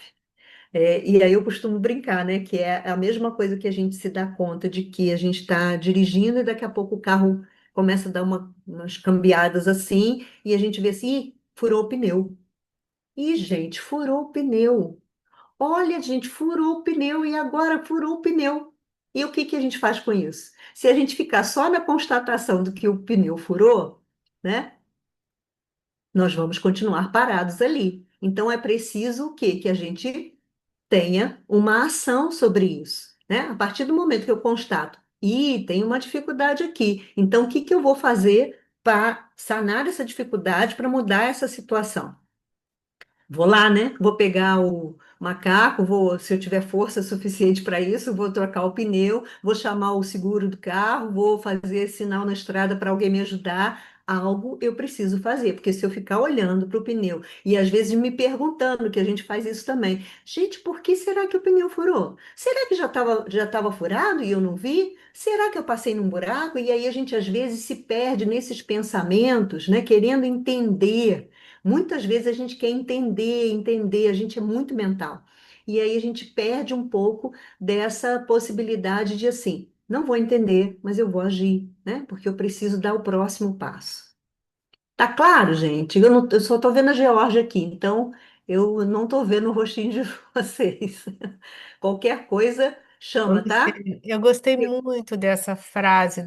E aí eu costumo brincar, né? Que é a mesma coisa que a gente se dá conta de que a gente está dirigindo e daqui a pouco o carro começa a dar umas cambiadas assim e a gente vê assim, "Ih, furou o pneu. Ih, gente, furou o pneu. Olha, gente, furou o pneu e agora furou o pneu. E o que que a gente faz com isso? Se a gente ficar só na constatação do que o pneu furou, né? Nós vamos continuar parados ali. Então é preciso o quê? Que a gente tenha uma ação sobre isso, né? A partir do momento que eu constato, tem uma dificuldade aqui, então o que que eu vou fazer para sanar essa dificuldade, para mudar essa situação? Vou lá, né? Vou pegar o macaco, se eu tiver força suficiente para isso, vou trocar o pneu, vou chamar o seguro do carro, vou fazer sinal na estrada para alguém me ajudar. Algo eu preciso fazer, porque se eu ficar olhando para o pneu e às vezes me perguntando, que a gente faz isso também, gente, por que será que o pneu furou? Será que já estava furado e eu não vi? Será que eu passei num buraco? E aí a gente às vezes se perde nesses pensamentos, né? Querendo entender. Muitas vezes a gente quer entender, a gente é muito mental. E aí a gente perde um pouco dessa possibilidade de assim, não vou entender, mas eu vou agir, né? Porque eu preciso dar o próximo passo. Tá claro, gente? Eu só tô vendo a Geórgia aqui, então eu não tô vendo o rostinho de vocês. Qualquer coisa, chama, tá? Eu gostei muito dessa frase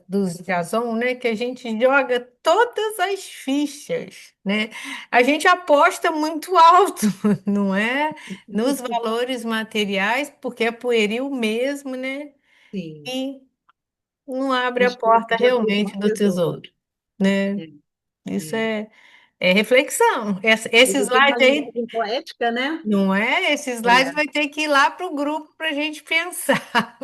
do Jason, né? Que a gente joga todas as fichas, né? A gente aposta muito alto, não é? Nos valores materiais, porque é pueril mesmo, né? Sim. E não abre a Espírito porta de abrir realmente um do tesouro. tesouro, né? É, Isso é. é reflexão. Esse Eu gostei slide da aí, linguagem poética, né? não é? Esse slide É. vai ter que ir lá para o grupo para a gente pensar.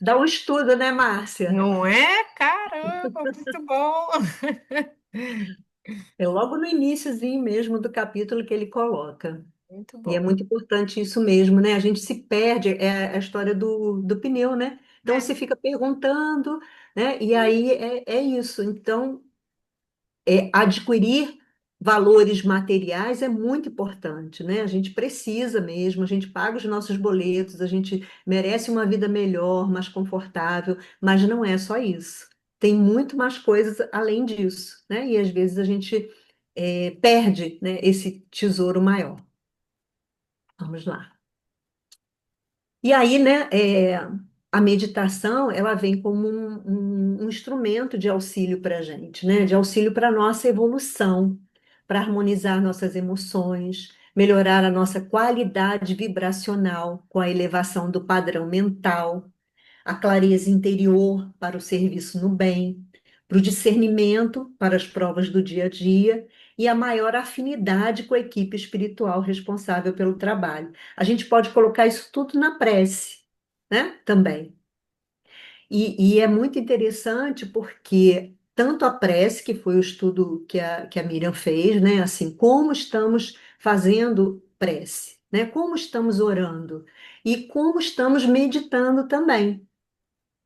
Dá um estudo, né, Márcia? Não é? Caramba, muito bom. É logo no iniciozinho mesmo do capítulo que ele coloca. Muito E é bom. muito importante isso mesmo, né? A gente se perde, é a história do pneu, né? Então É. você fica perguntando, né? E aí é isso. Então, adquirir valores materiais é muito importante, né? A gente precisa mesmo, a gente paga os nossos boletos, a gente merece uma vida melhor, mais confortável, mas não é só isso. Tem muito mais coisas além disso, né? E às vezes a gente perde, né, esse tesouro maior. Vamos lá. E aí, né, a meditação, ela vem como um instrumento de auxílio para a gente, né, de auxílio para a nossa evolução, para harmonizar nossas emoções, melhorar a nossa qualidade vibracional com a elevação do padrão mental, a clareza interior para o serviço no bem, para o discernimento para as provas do dia a dia e a maior afinidade com a equipe espiritual responsável pelo trabalho. A gente pode colocar isso tudo na prece, né? Também. E é muito interessante porque tanto a prece, que foi o estudo que a Miriam fez, né? Assim, como estamos fazendo prece, né? Como estamos orando e como estamos meditando também,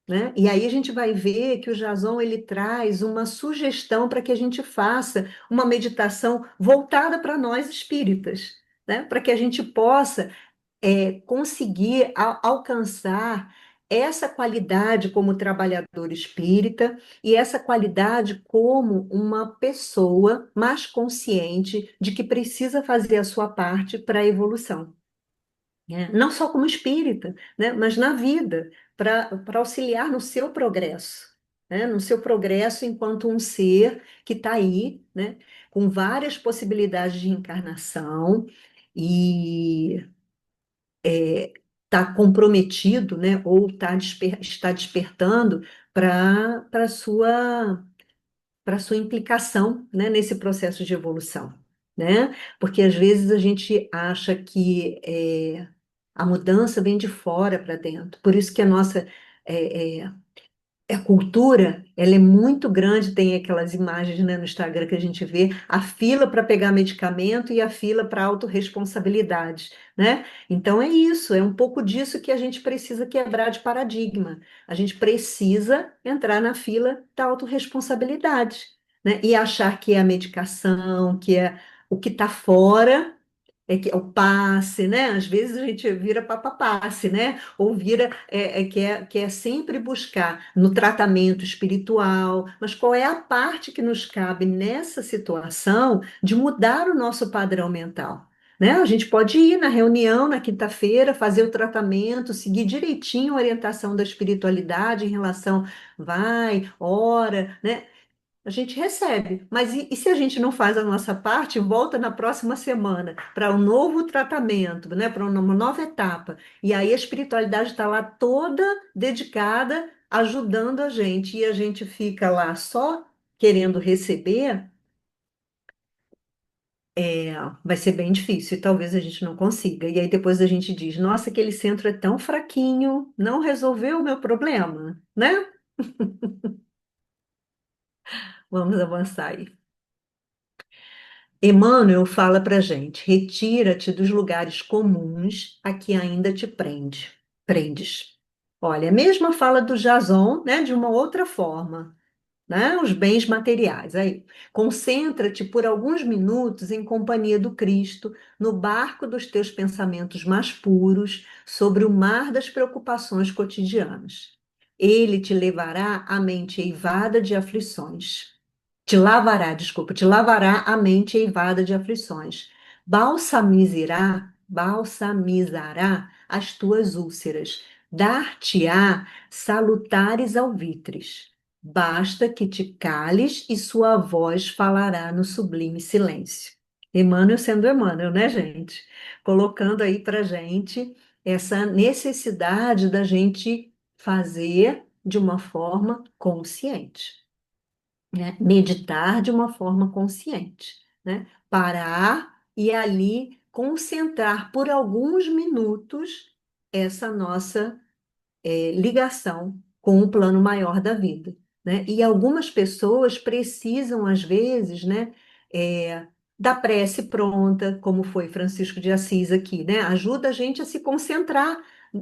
né? E aí a gente vai ver que o Jason ele traz uma sugestão para que a gente faça uma meditação voltada para nós espíritas, né? Para que a gente possa conseguir alcançar essa qualidade como trabalhador espírita e essa qualidade como uma pessoa mais consciente de que precisa fazer a sua parte para a evolução, né? Não só como espírita, né? Mas na vida, para auxiliar no seu progresso, né? No seu progresso enquanto um ser que está aí, né? Com várias possibilidades de encarnação e está comprometido, né, ou está despertando para a sua implicação, né, nesse processo de evolução, né? Porque às vezes a gente acha que a mudança vem de fora para dentro. Por isso que a nossa é, é, a cultura, ela é muito grande, tem aquelas imagens, né, no Instagram que a gente vê, a fila para pegar medicamento e a fila para autorresponsabilidade, né? Então é isso, é um pouco disso que a gente precisa quebrar de paradigma. A gente precisa entrar na fila da autorresponsabilidade, né? E achar que é a medicação, que é o que está fora que é o passe, né? Às vezes a gente vira passe, né? Ou vira quer sempre buscar no tratamento espiritual, mas qual é a parte que nos cabe nessa situação de mudar o nosso padrão mental? Né? A gente pode ir na reunião na quinta-feira, fazer o tratamento, seguir direitinho a orientação da espiritualidade em relação, vai, ora, né? A gente recebe, mas e se a gente não faz a nossa parte, volta na próxima semana para um novo tratamento, né, para uma nova etapa. E aí a espiritualidade está lá toda dedicada, ajudando a gente, e a gente fica lá só querendo receber, vai ser bem difícil, e talvez a gente não consiga. E aí depois a gente diz, nossa, aquele centro é tão fraquinho, não resolveu o meu problema, né? Vamos avançar aí. Emmanuel fala para gente: retira-te dos lugares comuns a que ainda te prendes. Olha, a mesma fala do Jason, né, de uma outra forma, né, os bens materiais. Aí, concentra-te por alguns minutos em companhia do Cristo, no barco dos teus pensamentos mais puros, sobre o mar das preocupações cotidianas. Ele te levará a mente eivada de aflições. Te lavará a mente eivada de aflições. Balsamizará as tuas úlceras. Dar-te-á salutares alvitres. Basta que te cales e sua voz falará no sublime silêncio. Emmanuel sendo Emmanuel, né, gente? Colocando aí para gente essa necessidade da gente fazer de uma forma consciente, né? Meditar de uma forma consciente, né? Parar e ali concentrar por alguns minutos essa nossa ligação com o plano maior da vida, né? E algumas pessoas precisam, às vezes, né, é, da prece pronta, como foi Francisco de Assis aqui, né? Ajuda a gente a se concentrar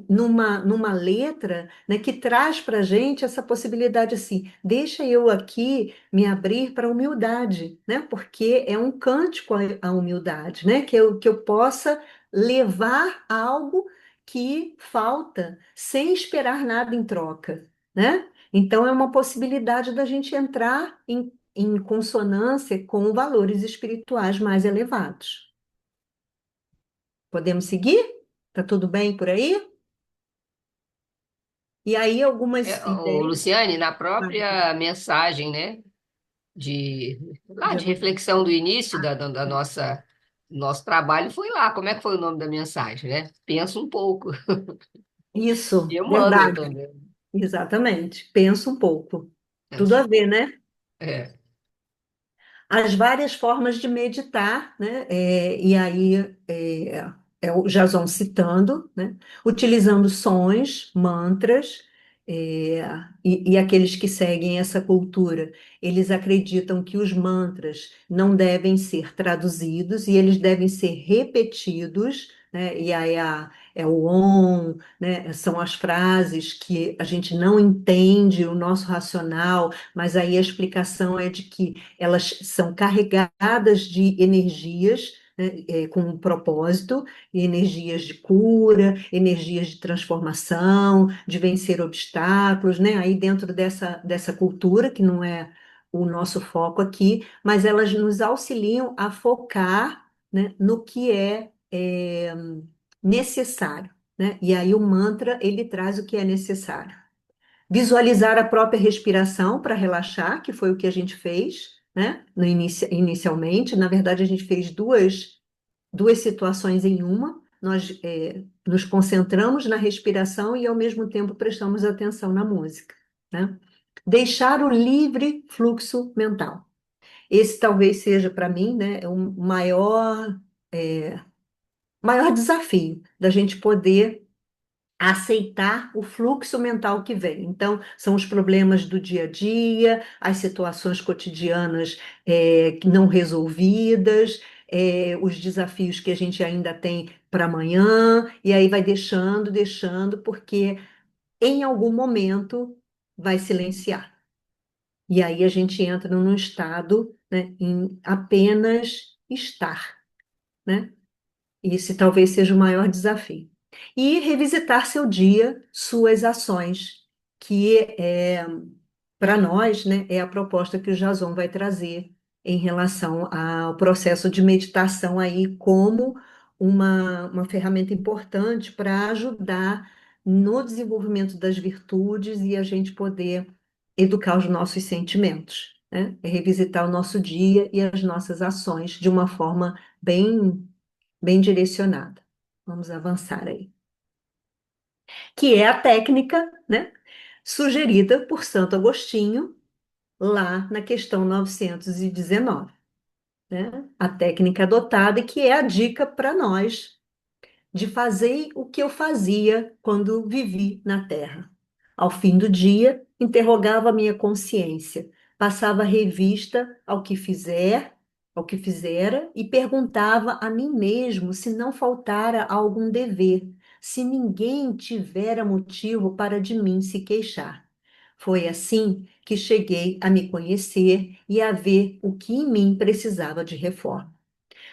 numa letra, né, que traz para a gente essa possibilidade assim, deixa eu aqui me abrir para a humildade, né? Porque é um cântico à humildade, né? Que eu possa levar algo que falta sem esperar nada em troca, né? Então, é uma possibilidade da gente entrar em consonância com valores espirituais mais elevados. Podemos seguir? Tá tudo bem por aí? E aí, algumas Ô, ideias. Luciane, na Ah, própria mensagem, né, de, lá, de Jesus. reflexão do início Ah, da nossa nosso trabalho, foi lá. Como é que foi o nome da mensagem, né? Pensa um pouco. isso, Emmanuel verdade. também. Exatamente. Pensa um pouco. Tudo Pensa a um ver, pouco. né? É. As várias formas de meditar, né? E aí é o Jason citando, né? Utilizando sons, mantras, é, e aqueles que seguem essa cultura, eles acreditam que os mantras não devem ser traduzidos e eles devem ser repetidos, né? E aí é o Om, né? São as frases que a gente não entende o nosso racional, mas aí a explicação é de que elas são carregadas de energias, né, com um propósito, energias de cura, energias de transformação, de vencer obstáculos, né? Aí dentro dessa cultura, que não é o nosso foco aqui, mas elas nos auxiliam a focar, né, no que é necessário, né? E aí o mantra, ele traz o que é necessário. Visualizar a própria respiração para relaxar, que foi o que a gente fez, né? Inicialmente, na verdade, a gente fez duas situações em uma. nós nos concentramos na respiração e, ao mesmo tempo, prestamos atenção na música, né? Deixar o livre fluxo mental. Esse talvez seja, para mim, né, o maior desafio da gente poder aceitar o fluxo mental que vem. Então, são os problemas do dia a dia, as situações cotidianas não resolvidas, os desafios que a gente ainda tem para amanhã, e aí vai deixando, deixando, porque em algum momento vai silenciar. E aí a gente entra num estado, né, em apenas estar, né? Esse talvez seja o maior desafio. E revisitar seu dia, suas ações, que para nós, né, é a proposta que o Jason vai trazer em relação ao processo de meditação aí como uma ferramenta importante para ajudar no desenvolvimento das virtudes e a gente poder educar os nossos sentimentos, né? É revisitar o nosso dia e as nossas ações de uma forma bem direcionada. Vamos avançar aí. Que é a técnica, né, sugerida por Santo Agostinho, lá na questão 919, né? A técnica adotada e que é a dica para nós de fazer o que eu fazia quando vivi na Terra. Ao fim do dia, interrogava a minha consciência, passava revista ao que fizera e perguntava a mim mesmo se não faltara algum dever, se ninguém tivera motivo para de mim se queixar. Foi assim que cheguei a me conhecer e a ver o que em mim precisava de reforma.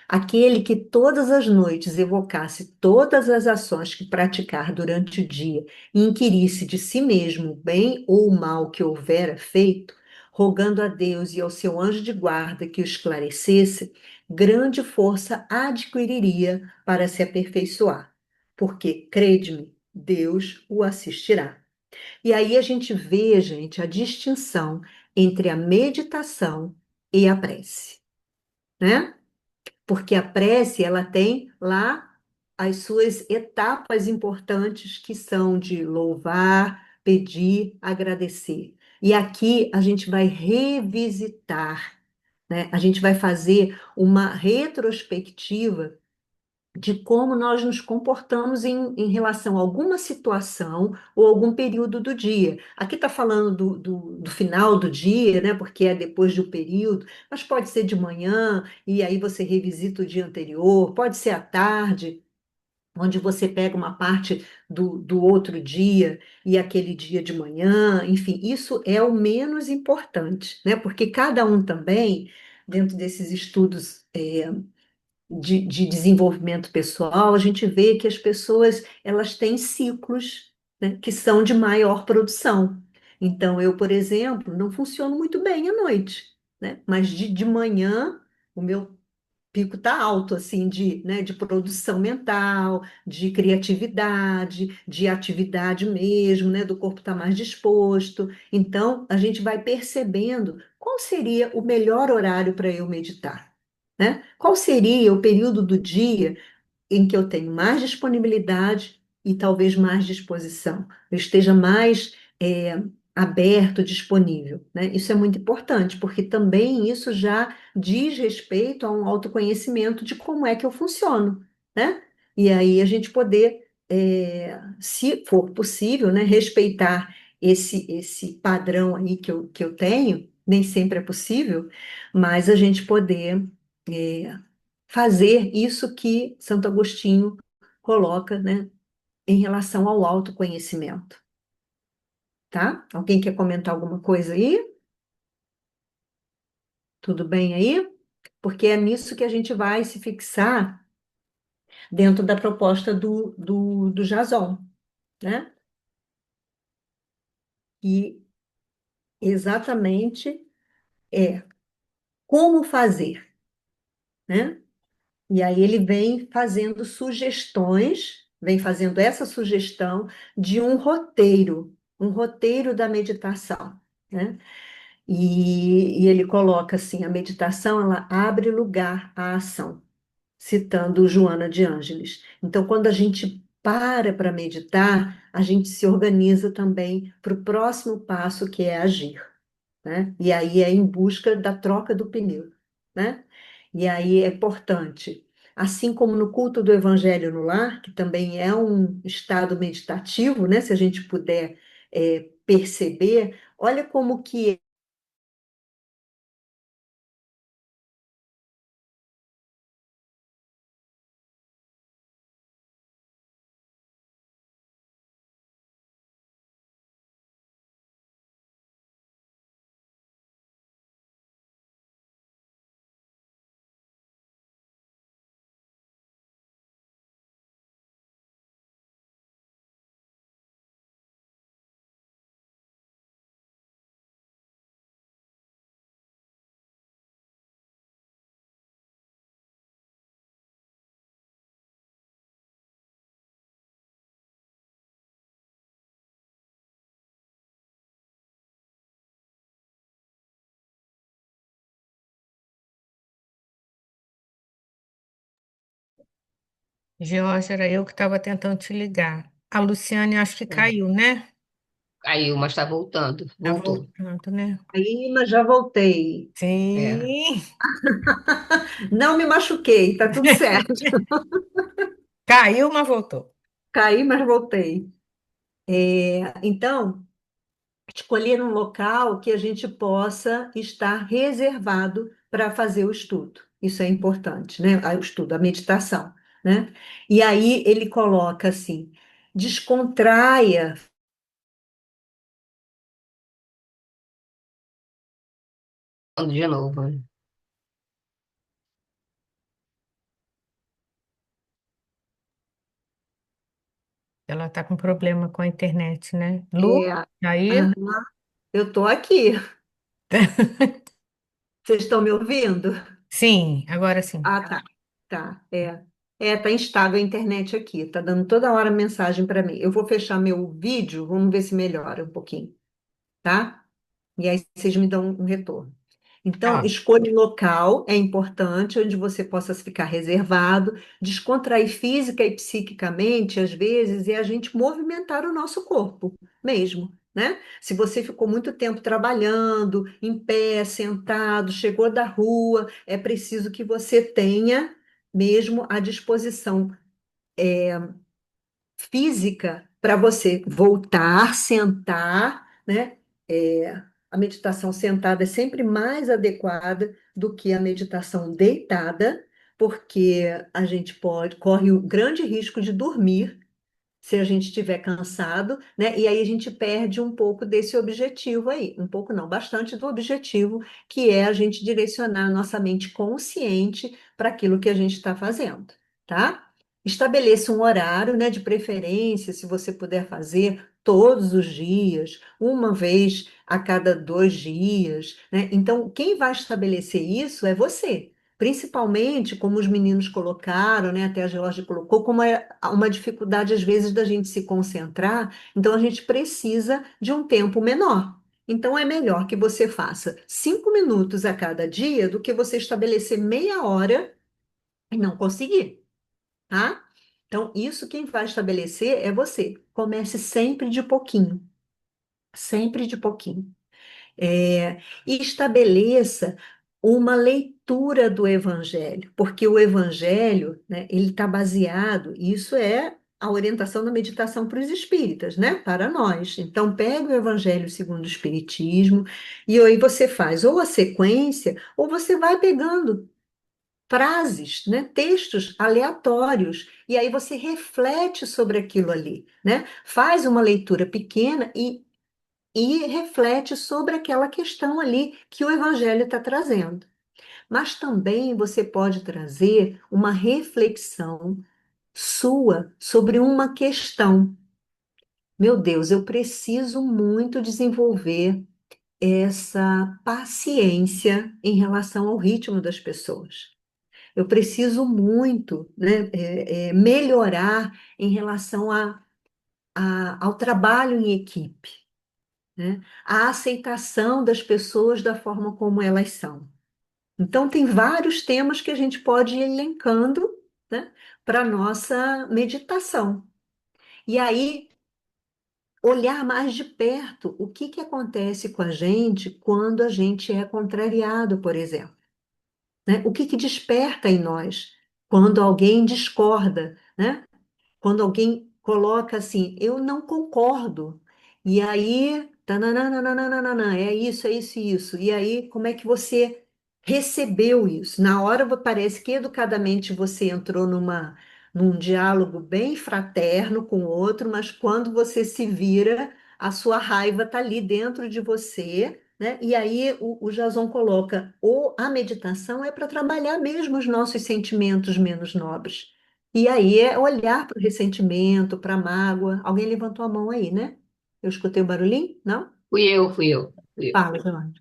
Aquele que todas as noites evocasse todas as ações que praticar durante o dia e inquirisse de si mesmo o bem ou o mal que houvera feito, rogando a Deus e ao seu anjo de guarda que o esclarecesse, grande força adquiriria para se aperfeiçoar, porque, crede-me, Deus o assistirá. E aí a gente vê, gente, a distinção entre a meditação e a prece, né? Porque a prece, ela tem lá as suas etapas importantes, que são de louvar, pedir, agradecer. E aqui a gente vai revisitar, né? A gente vai fazer uma retrospectiva de como nós nos comportamos em relação a alguma situação ou algum período do dia. Aqui está falando do final do dia, né? Porque é depois do período, mas pode ser de manhã, e aí você revisita o dia anterior, pode ser à tarde, onde você pega uma parte do outro dia e aquele dia de manhã, enfim, isso é o menos importante, né? Porque cada um também, dentro desses estudos de desenvolvimento pessoal, a gente vê que as pessoas elas têm ciclos, né, que são de maior produção. Então, eu, por exemplo, não funciono muito bem à noite, né? Mas de manhã o meu pico está alto, assim, né, de produção mental, de criatividade, de atividade mesmo, né? Do corpo estar mais disposto. Então, a gente vai percebendo qual seria o melhor horário para eu meditar, né? Qual seria o período do dia em que eu tenho mais disponibilidade e talvez mais disposição, eu esteja mais aberto, disponível, né? Isso é muito importante, porque também isso já diz respeito a um autoconhecimento de como é que eu funciono, né? E aí a gente poder, se for possível, né, respeitar esse padrão aí que eu tenho, nem sempre é possível, mas a gente poder é, fazer isso que Santo Agostinho coloca, né, em relação ao autoconhecimento, tá? Alguém quer comentar alguma coisa aí? Tudo bem aí? Porque é nisso que a gente vai se fixar dentro da proposta do Jason, né? E exatamente é como fazer, né? E aí ele vem fazendo sugestões, vem fazendo essa sugestão de um roteiro da meditação, né? E ele coloca assim, a meditação ela abre lugar à ação, citando Joana de Ângeles. Então, quando a gente para meditar, a gente se organiza também para o próximo passo, que é agir, né? E aí é em busca da troca do pneu, né? E aí é importante, assim como no culto do Evangelho no Lar, que também é um estado meditativo, né? Se a gente puder perceber, olha como que Georgia, era eu que estava tentando te ligar. A Luciane acho que caiu, né? Caiu, mas está voltando. Tá Voltou. voltando, né? aí, mas já voltei. É. Sim, Não me machuquei, tá tudo certo. caiu, mas voltou. Caí, mas voltei. Então, escolher um local que a gente possa estar reservado para fazer o estudo. Isso é importante, né? O estudo, a meditação, né? E aí ele coloca assim: descontraia. Falando de novo, né? Ela tá com problema com a internet, né? Lu, É, aí? aham, eu estou aqui. Vocês estão me ouvindo? Sim, agora sim. Ah, tá. Tá. Tá instável a internet aqui. Tá dando toda hora mensagem para mim. Eu vou fechar meu vídeo, vamos ver se melhora um pouquinho, tá? E aí vocês me dão um retorno. Então, Tá. escolha um local, é importante, onde você possa ficar reservado, descontrair física e psiquicamente, às vezes, é a gente movimentar o nosso corpo mesmo, né? Se você ficou muito tempo trabalhando, em pé, sentado, chegou da rua, é preciso que você tenha mesmo a disposição física para você voltar, sentar, né? A meditação sentada é sempre mais adequada do que a meditação deitada, porque a gente corre o grande risco de dormir se a gente estiver cansado, né? E aí a gente perde um pouco desse objetivo aí, um pouco não, bastante do objetivo, que é a gente direcionar a nossa mente consciente para aquilo que a gente está fazendo, tá? Estabeleça um horário, né, de preferência, se você puder fazer todos os dias, uma vez a cada 2 dias, né? Então, quem vai estabelecer isso é você. Principalmente, como os meninos colocaram, né, até a Georgia colocou, como é uma dificuldade, às vezes, da gente se concentrar, então a gente precisa de um tempo menor. Então, é melhor que você faça 5 minutos a cada dia do que você estabelecer meia hora e não conseguir, tá? Então, isso quem vai estabelecer é você. Comece sempre de pouquinho, sempre de pouquinho. E estabeleça uma leitura do Evangelho, porque o Evangelho, né, ele está baseado, isso é a orientação da meditação para os espíritas, né, para nós. Então, pega o Evangelho segundo o Espiritismo, e aí você faz ou a sequência, ou você vai pegando frases, né, textos aleatórios, e aí você reflete sobre aquilo ali, né? Faz uma leitura pequena e reflete sobre aquela questão ali que o Evangelho está trazendo. Mas também você pode trazer uma reflexão sua sobre uma questão. Meu Deus, eu preciso muito desenvolver essa paciência em relação ao ritmo das pessoas. Eu preciso muito, né, melhorar em relação ao trabalho em equipe, né? A aceitação das pessoas da forma como elas são. Então, tem vários temas que a gente pode ir elencando, né, para a nossa meditação. E aí, olhar mais de perto o que que acontece com a gente quando a gente é contrariado, por exemplo, né? O que que desperta em nós quando alguém discorda, né? Quando alguém coloca assim, eu não concordo. E aí, tananana, é isso, é isso, e isso. E aí, como é que você recebeu isso? Na hora parece que educadamente você entrou num diálogo bem fraterno com o outro, mas quando você se vira, a sua raiva está ali dentro de você, né? E aí o Jason coloca, a meditação é para trabalhar mesmo os nossos sentimentos menos nobres. E aí é olhar para o ressentimento, para a mágoa. Alguém levantou a mão aí, né? Eu escutei o barulhinho? Não? Fui eu. Fala, Joana.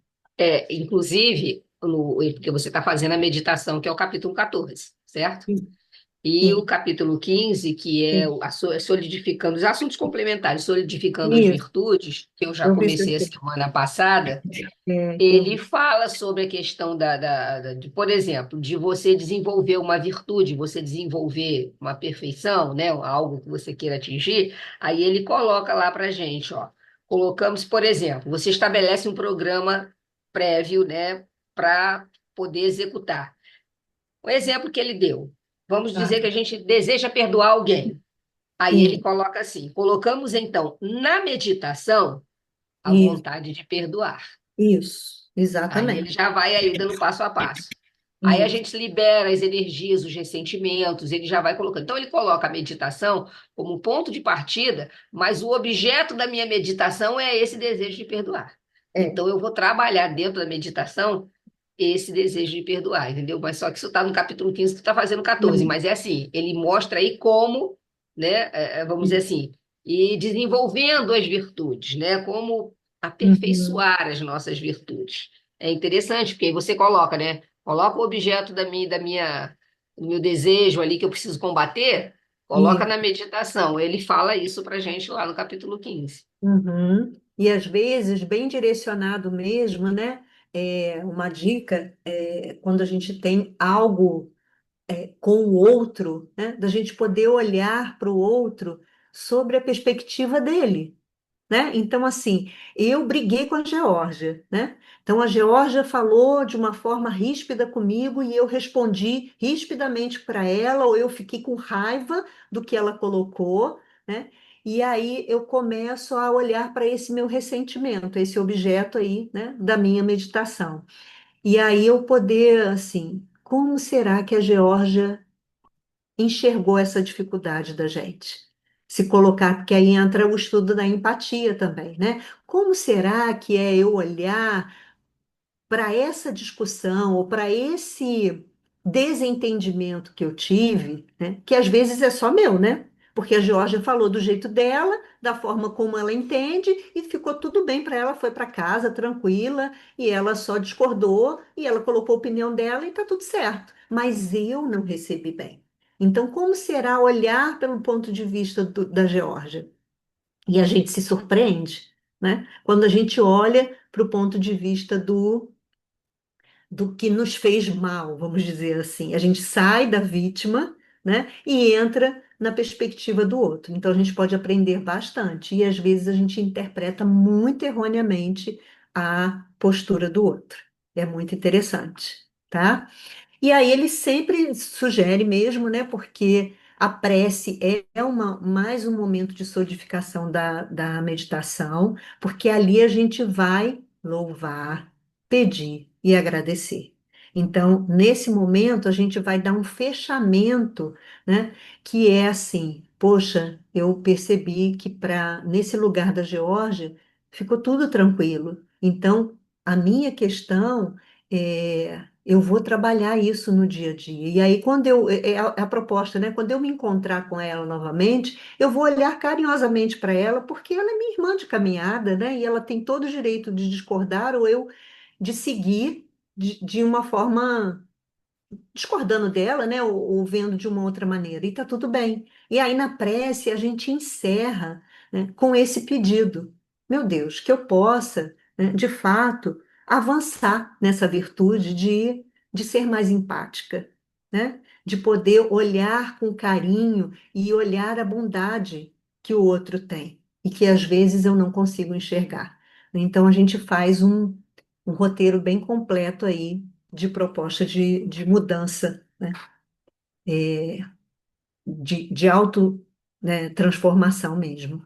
Inclusive, porque você está fazendo a meditação, que é o capítulo 14, certo? Sim, E o sim, capítulo 15, que é sim. solidificando os assuntos complementares, solidificando as Isso, virtudes, que eu já eu vi isso comecei a aqui. semana passada, Eu ele vi. fala sobre a questão por exemplo, de você desenvolver uma virtude, você desenvolver uma perfeição, né, algo que você queira atingir, aí ele coloca lá para gente, ó, colocamos, por exemplo, você estabelece um programa prévio, né, para poder executar. O exemplo que ele deu, vamos Tá. dizer que a gente deseja perdoar alguém. Aí ele Sim, coloca assim: colocamos então na meditação a isso, vontade de perdoar. isso, Aí ele exatamente. já vai aí dando passo a passo. Aí a Isso. gente libera as energias, os ressentimentos, ele já vai colocando. Então ele coloca a meditação como ponto de partida, mas o objeto da minha meditação é esse desejo de perdoar. É. Então eu vou trabalhar dentro da meditação esse desejo de perdoar, entendeu? Mas só que isso está no capítulo 15, tu está fazendo 14. Hum, Mas é assim, ele mostra aí como, né, vamos dizer hum, assim, e desenvolvendo as virtudes, né? Como uhum, aperfeiçoar as nossas virtudes. É interessante, porque aí você coloca, né? Coloca o objeto do meu desejo ali que eu preciso combater, coloca isso. na meditação. Ele fala isso pra gente lá no capítulo 15. Uhum. E às vezes, bem direcionado mesmo, né? Uma dica é quando a gente tem algo com o outro, né? Da gente poder olhar para o outro sobre a perspectiva dele, né? Então, assim, eu briguei com a Geórgia, né? Então, a Geórgia falou de uma forma ríspida comigo e eu respondi rispidamente para ela, ou eu fiquei com raiva do que ela colocou, né? E aí eu começo a olhar para esse meu ressentimento, esse objeto aí, né, da minha meditação. E aí eu poder, assim, como será que a Geórgia enxergou essa dificuldade da gente? Se colocar, porque aí entra o estudo da empatia também, né? Como será que é eu olhar para essa discussão ou para esse desentendimento que eu tive, né? Que às vezes é só meu, né? Porque a Georgia falou do jeito dela, da forma como ela entende, e ficou tudo bem para ela, foi para casa tranquila, e ela só discordou, e ela colocou a opinião dela e está tudo certo. Mas eu não recebi bem. Então, como será olhar pelo ponto de vista da Geórgia? E a gente se surpreende, né? Quando a gente olha para o ponto de vista do que nos fez mal, vamos dizer assim. A gente sai da vítima, né, e entra na perspectiva do outro. Então a gente pode aprender bastante e às vezes a gente interpreta muito erroneamente a postura do outro. É muito interessante, tá? E aí ele sempre sugere mesmo, né? Porque a prece é mais um momento de solidificação da meditação, porque ali a gente vai louvar, pedir e agradecer. Então, nesse momento, a gente vai dar um fechamento, né? Que é assim, poxa, eu percebi que nesse lugar da Geórgia ficou tudo tranquilo. Então, a minha questão eu vou trabalhar isso no dia a dia. E aí, quando é a proposta, né? Quando eu me encontrar com ela novamente, eu vou olhar carinhosamente para ela, porque ela é minha irmã de caminhada, né? E ela tem todo o direito de discordar ou eu de seguir de uma forma discordando dela, né? Ou vendo de uma outra maneira. E tá tudo bem. E aí, na prece, a gente encerra, né, com esse pedido. Meu Deus, que eu possa, né, de fato, avançar nessa virtude de de ser mais empática, né? De poder olhar com carinho e olhar a bondade que o outro tem e que às vezes eu não consigo enxergar. Então a gente faz um roteiro bem completo aí de proposta de mudança, né? De auto, né, transformação mesmo.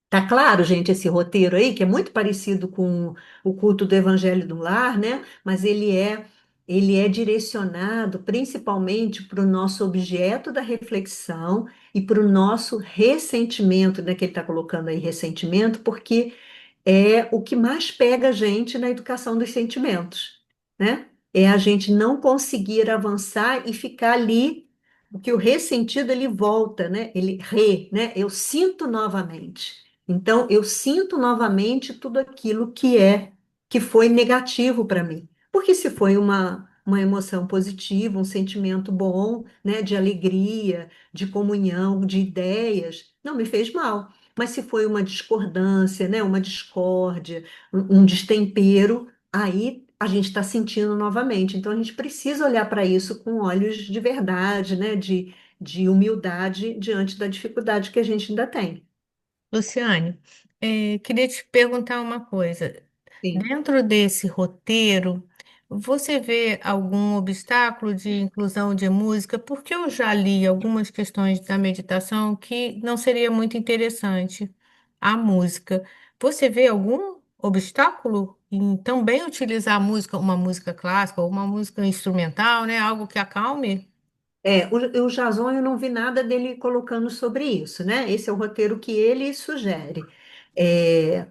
Tá claro, gente, esse roteiro aí, que é muito parecido com o culto do Evangelho do Lar, né? Mas ele é direcionado principalmente para o nosso objeto da reflexão e para o nosso ressentimento, né? Que ele está colocando aí ressentimento, porque é o que mais pega a gente na educação dos sentimentos, né? É a gente não conseguir avançar e ficar ali, porque o ressentido ele volta, né? Né? Eu sinto novamente. Então, eu sinto novamente tudo aquilo que foi negativo para mim. Porque se foi uma emoção positiva, um sentimento bom, né? De alegria, de comunhão, de ideias, não me fez mal. Mas se foi uma discordância, né, uma discórdia, um destempero, aí a gente está sentindo novamente. Então a gente precisa olhar para isso com olhos de verdade, né, de humildade diante da dificuldade que a gente ainda tem. Luciane, queria te perguntar uma coisa. Sim. Dentro desse roteiro, você vê algum obstáculo de inclusão de música? Porque eu já li algumas questões da meditação que não seria muito interessante a música. Você vê algum obstáculo em também utilizar a música, uma música clássica ou uma música instrumental, né? Algo que acalme? O Jason, eu não vi nada dele colocando sobre isso, né? Esse é o roteiro que ele sugere. É,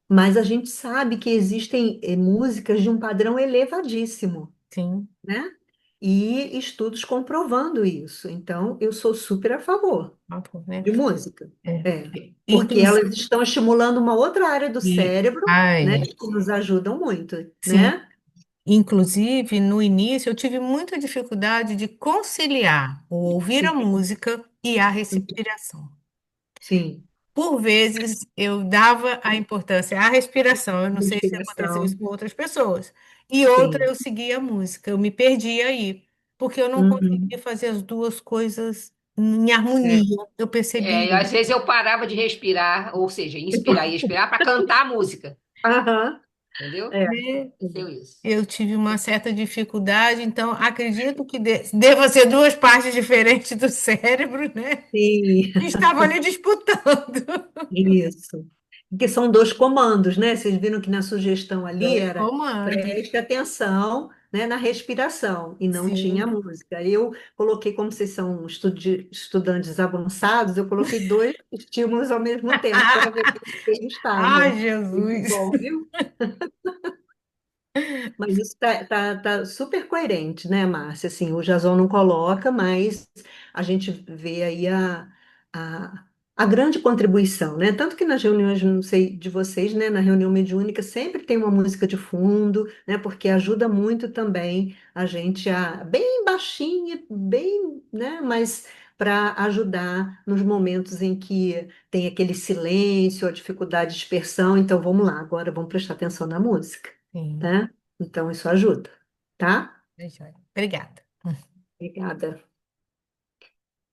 mas a gente sabe que existem músicas de um padrão elevadíssimo, Sim, né? E estudos comprovando isso. Então, eu sou super a favor né? de música. É. É, porque elas Inclusive, estão estimulando uma outra área do cérebro, né, ai, que nos ajudam muito, sim. né? Inclusive, no início, eu tive muita dificuldade de conciliar o ouvir a Sim, música e a respiração. sim. Por vezes, eu dava a importância à respiração. Eu não sei se aconteceu isso Respiração, com outras pessoas. E outra, sim. eu seguia a música. Eu me perdi aí, porque eu não conseguia Uhum. fazer as duas coisas em É. harmonia. Eu percebi Às isso. vezes eu parava de respirar, ou seja, inspirar e expirar para cantar a música, Aham, entendeu? é. Né? Deu isso. Eu tive uma certa dificuldade, então acredito que deva ser duas partes diferentes do cérebro, né? Sim, Que estavam ali disputando. isso. Que são dois comandos, né? Vocês viram que na sugestão ali Dois era comandos. preste atenção, né, na respiração e não tinha Sim. música. Eu coloquei, como vocês são estudantes avançados, eu coloquei dois estímulos ao mesmo tempo para ver como eles Ai, estavam. Muito Jesus. bom, viu? Mas isso tá super coerente, né, Márcia? Assim, o Jason não coloca, mas a gente vê aí a, a grande contribuição, né? Tanto que nas reuniões, não sei de vocês, né, na reunião mediúnica sempre tem uma música de fundo, né? Porque ajuda muito também a gente bem baixinha, bem, né? Mas para ajudar nos momentos em que tem aquele silêncio, a dificuldade de dispersão. Então, vamos lá, agora vamos prestar atenção na música, Sim, né? Então, isso ajuda, tá? é joia. Obrigada. Obrigada.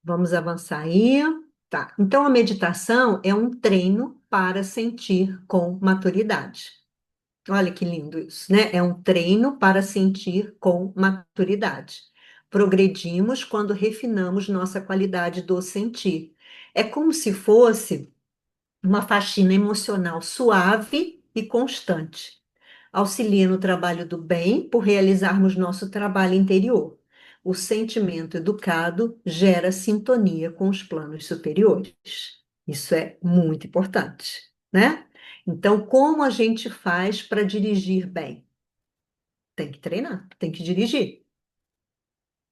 Vamos avançar aí. Tá. Então, a meditação é um treino para sentir com maturidade. Olha que lindo isso, né? É um treino para sentir com maturidade. Progredimos quando refinamos nossa qualidade do sentir. É como se fosse uma faxina emocional suave e constante. Auxilia no trabalho do bem por realizarmos nosso trabalho interior. O sentimento educado gera sintonia com os planos superiores. Isso é muito importante, né? Então, como a gente faz para dirigir bem? Tem que treinar, tem que dirigir.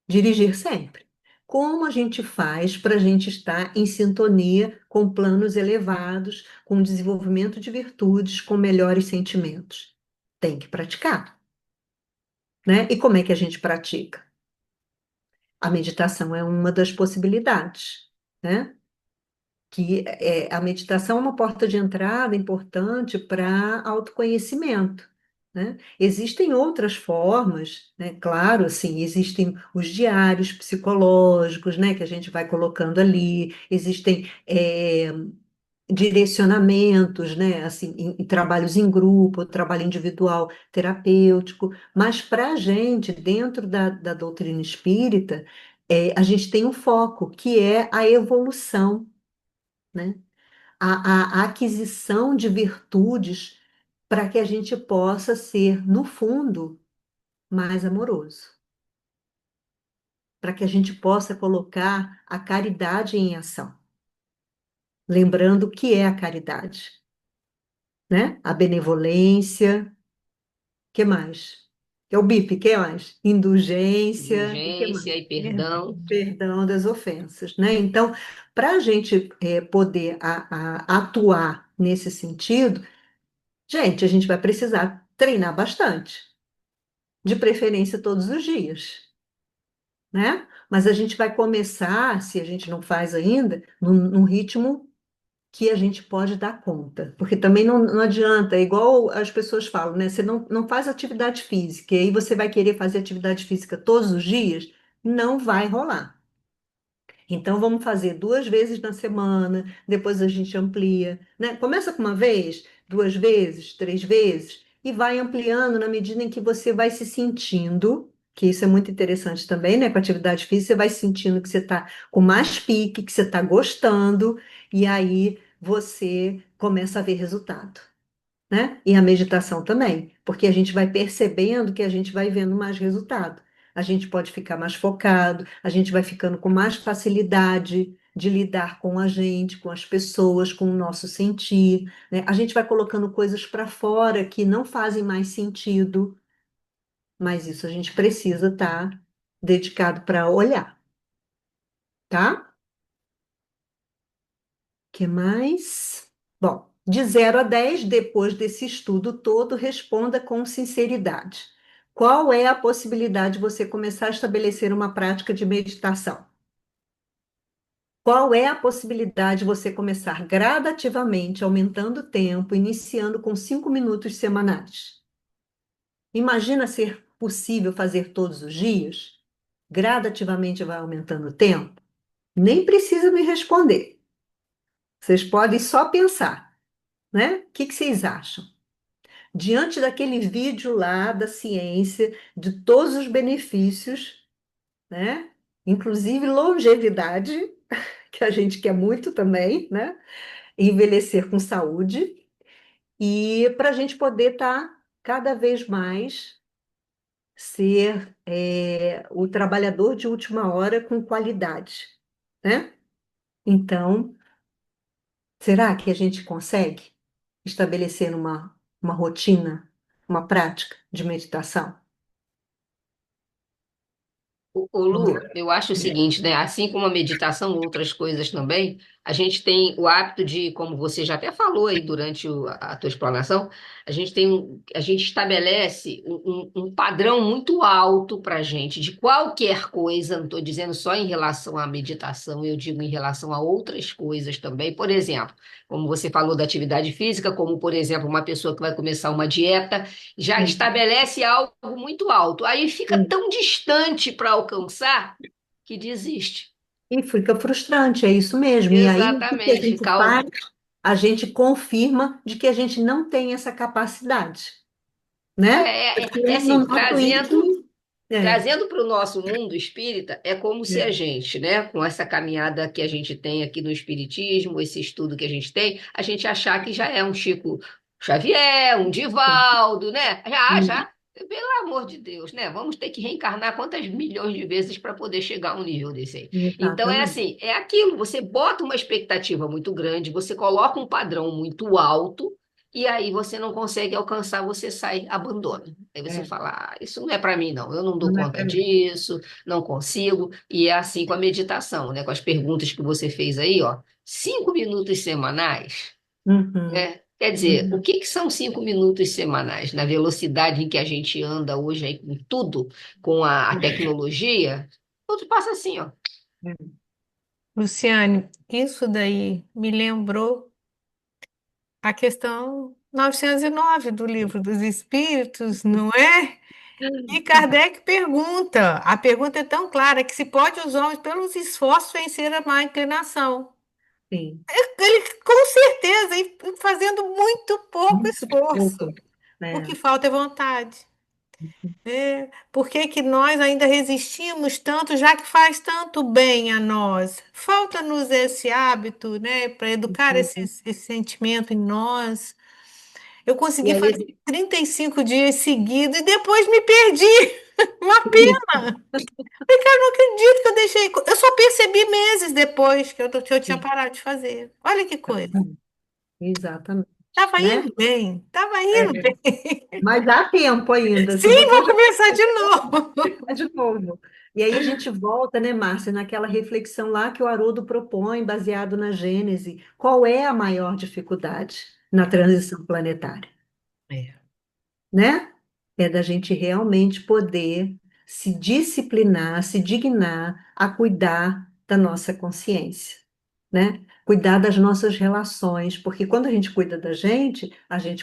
Dirigir sempre. Como a gente faz para a gente estar em sintonia com planos elevados, com desenvolvimento de virtudes, com melhores sentimentos? Tem que praticar, né? E como é que a gente pratica? A meditação é uma das possibilidades, né? A meditação é uma porta de entrada importante para autoconhecimento, né? Existem outras formas, né? Claro, assim, existem os diários psicológicos, né? Que a gente vai colocando ali, existem direcionamentos, né? Assim, em trabalhos em grupo, trabalho individual terapêutico, mas para a gente, dentro da doutrina espírita, a gente tem um foco, que é a evolução, né? A aquisição de virtudes para que a gente possa ser, no fundo, mais amoroso, para que a gente possa colocar a caridade em ação. Lembrando o que é a caridade, né? A benevolência, que mais? É o BIP, que mais? Indulgência, e que mais? Indulgência e perdão. Perdão das ofensas, né? Então, para a gente poder atuar nesse sentido, gente, a gente vai precisar treinar bastante, de preferência todos os dias, né? Mas a gente vai começar, se a gente não faz ainda, num ritmo que a gente pode dar conta. Porque também não adianta, é igual as pessoas falam, né? Você não faz atividade física, e aí você vai querer fazer atividade física todos os dias, não vai rolar. Então, vamos fazer 2 vezes na semana, depois a gente amplia, né? Começa com uma vez, 2 vezes, 3 vezes, e vai ampliando na medida em que você vai se sentindo, que isso é muito interessante também, né? Com a atividade física, você vai sentindo que você está com mais pique, que você está gostando, e aí você começa a ver resultado, né? E a meditação também, porque a gente vai percebendo que a gente vai vendo mais resultado. A gente pode ficar mais focado, a gente vai ficando com mais facilidade de lidar com a gente, com as pessoas, com o nosso sentir, né? A gente vai colocando coisas para fora que não fazem mais sentido, mas isso a gente precisa estar dedicado para olhar, tá? Que mais? Bom, de 0 a 10, depois desse estudo todo, responda com sinceridade. Qual é a possibilidade de você começar a estabelecer uma prática de meditação? Qual é a possibilidade de você começar gradativamente, aumentando o tempo, iniciando com 5 minutos semanais? Imagina ser possível fazer todos os dias? Gradativamente vai aumentando o tempo? Nem precisa me responder. Vocês podem só pensar, né? O que vocês acham? Diante daquele vídeo lá da ciência, de todos os benefícios, né? Inclusive longevidade, que a gente quer muito também, né? Envelhecer com saúde, e para a gente poder estar cada vez mais ser o trabalhador de última hora com qualidade, né? Então, será que a gente consegue estabelecer uma rotina, uma prática de meditação? Ô, Lu, eu acho o seguinte, né? Assim como a meditação, outras coisas também, a gente tem o hábito de, como você já até falou aí durante a tua explanação, a gente estabelece um padrão muito alto para a gente de qualquer coisa, não estou dizendo só em relação à meditação, eu digo em relação a outras coisas também. Por exemplo, como você falou da atividade física, como, por exemplo, uma pessoa que vai começar uma dieta já Sim, estabelece algo muito alto. Aí fica sim. tão distante para alcançar que desiste. E fica frustrante, é isso mesmo. E aí, o que que a Exatamente. gente faz? A gente confirma de que a gente não tem essa capacidade, né? É Porque assim, no nosso trazendo íntimo, é, trazendo para o nosso mundo espírita, é como se a é, gente, né, com essa caminhada que a gente tem aqui no Espiritismo, esse estudo que a gente achar que já é um Chico Xavier, um Divaldo, né? Já, pelo amor de Deus, né? Vamos ter que reencarnar quantas milhões de vezes para poder chegar a um nível desse aí. Então é exatamente. assim, é aquilo, você bota uma expectativa muito grande, você coloca um padrão muito alto, e aí você não consegue alcançar, você sai, abandona. Aí você É, fala, isso não é para mim, não. Eu não dou não é conta para mim. disso, não consigo. E é assim com a meditação, né? Com as perguntas que você fez aí, ó. 5 minutos semanais, Uhum, né? Quer dizer, o uhum. que que são 5 minutos semanais? Na velocidade em que a gente anda hoje aí com tudo, com a tecnologia, tudo passa assim, ó. Luciane, isso daí me lembrou a questão 909 do Livro dos Espíritos, não é? E Kardec pergunta, a pergunta é tão clara que se pode os homens, pelos esforços, vencer a má inclinação. Sim, Ele, com certeza, e fazendo muito pouco muito esforço. pouco. O É. que falta é vontade. Né? Por que que nós ainda resistimos tanto, já que faz tanto bem a nós? Falta-nos esse hábito, né, para educar esse sentimento em nós. Eu E consegui fazer aí, 35 dias seguidos e depois me perdi. Uma pena. Eu não acredito que eu deixei. Eu só percebi meses depois que eu tinha parado de fazer. Olha que coisa. exatamente, Tava né? indo bem, tava É, indo bem. mas há tempo ainda, se Sim, você vou já começar de novo. começar de novo. E aí a gente volta, né, Márcia, naquela reflexão lá que o Haroldo propõe, baseado na Gênese. Qual é a maior dificuldade na transição planetária? É. Né? É da gente realmente poder se disciplinar, se dignar a cuidar da nossa consciência, né? Cuidar das nossas relações, porque quando a gente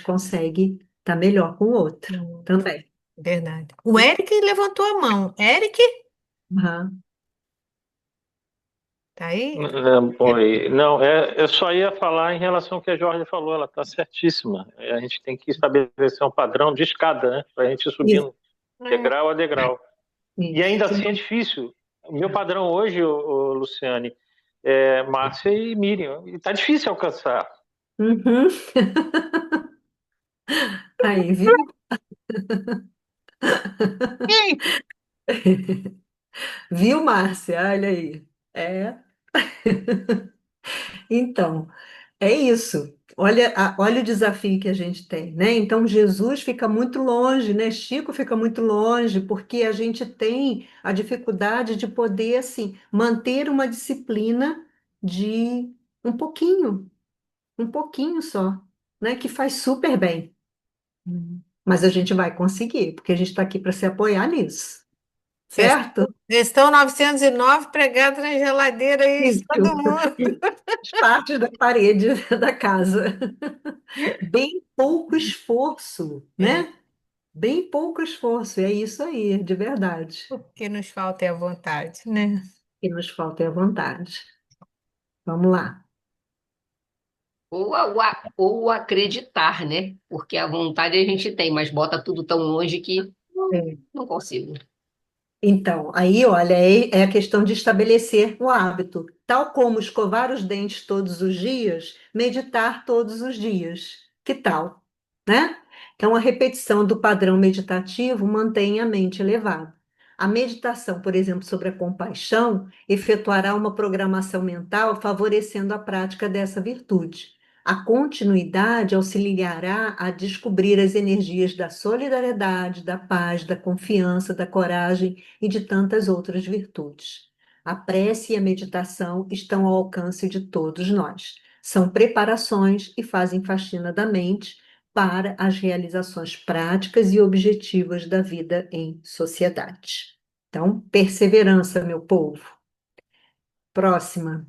consegue estar melhor com o outro também. Verdade. O Eric levantou a mão. Eric, Aham. tá aí? Oi. Não, eu só ia falar em relação ao que a Jorge falou, ela está certíssima. A gente tem que estabelecer um padrão de escada, né? Para a gente ir Isso, subindo É. degrau a degrau. E ainda isso. assim é difícil. O meu padrão hoje, Luciane, Márcia e Miriam. E está difícil alcançar. Uhum. Aí, viu? Viu, Márcia? Olha aí. É. Então, é isso. Olha, olha o desafio que a gente tem, né? Então, Jesus fica muito longe, né? Chico fica muito longe, porque a gente tem a dificuldade de poder, assim, manter uma disciplina de um pouquinho só, né? Que faz super bem. Mas a gente vai conseguir, porque a gente está aqui para se apoiar nisso, certo? Questão 909 pregada na geladeira aí de Isso. todo mundo. As partes da parede da casa. Bem pouco esforço, É, né? Bem pouco esforço, é isso aí, de verdade. o que nos falta é a vontade, né? E nos falta é a vontade. Vamos lá. Ou acreditar, né? Porque a vontade a gente tem, mas bota tudo tão longe que É. não consigo. Então, aí, olha, é a questão de estabelecer o hábito. Tal como escovar os dentes todos os dias, meditar todos os dias. Que tal? Né? Então, a repetição do padrão meditativo mantém a mente elevada. A meditação, por exemplo, sobre a compaixão, efetuará uma programação mental favorecendo a prática dessa virtude. A continuidade auxiliará a descobrir as energias da solidariedade, da paz, da confiança, da coragem e de tantas outras virtudes. A prece e a meditação estão ao alcance de todos nós. São preparações e fazem faxina da mente para as realizações práticas e objetivas da vida em sociedade. Então, perseverança, meu povo. Próxima.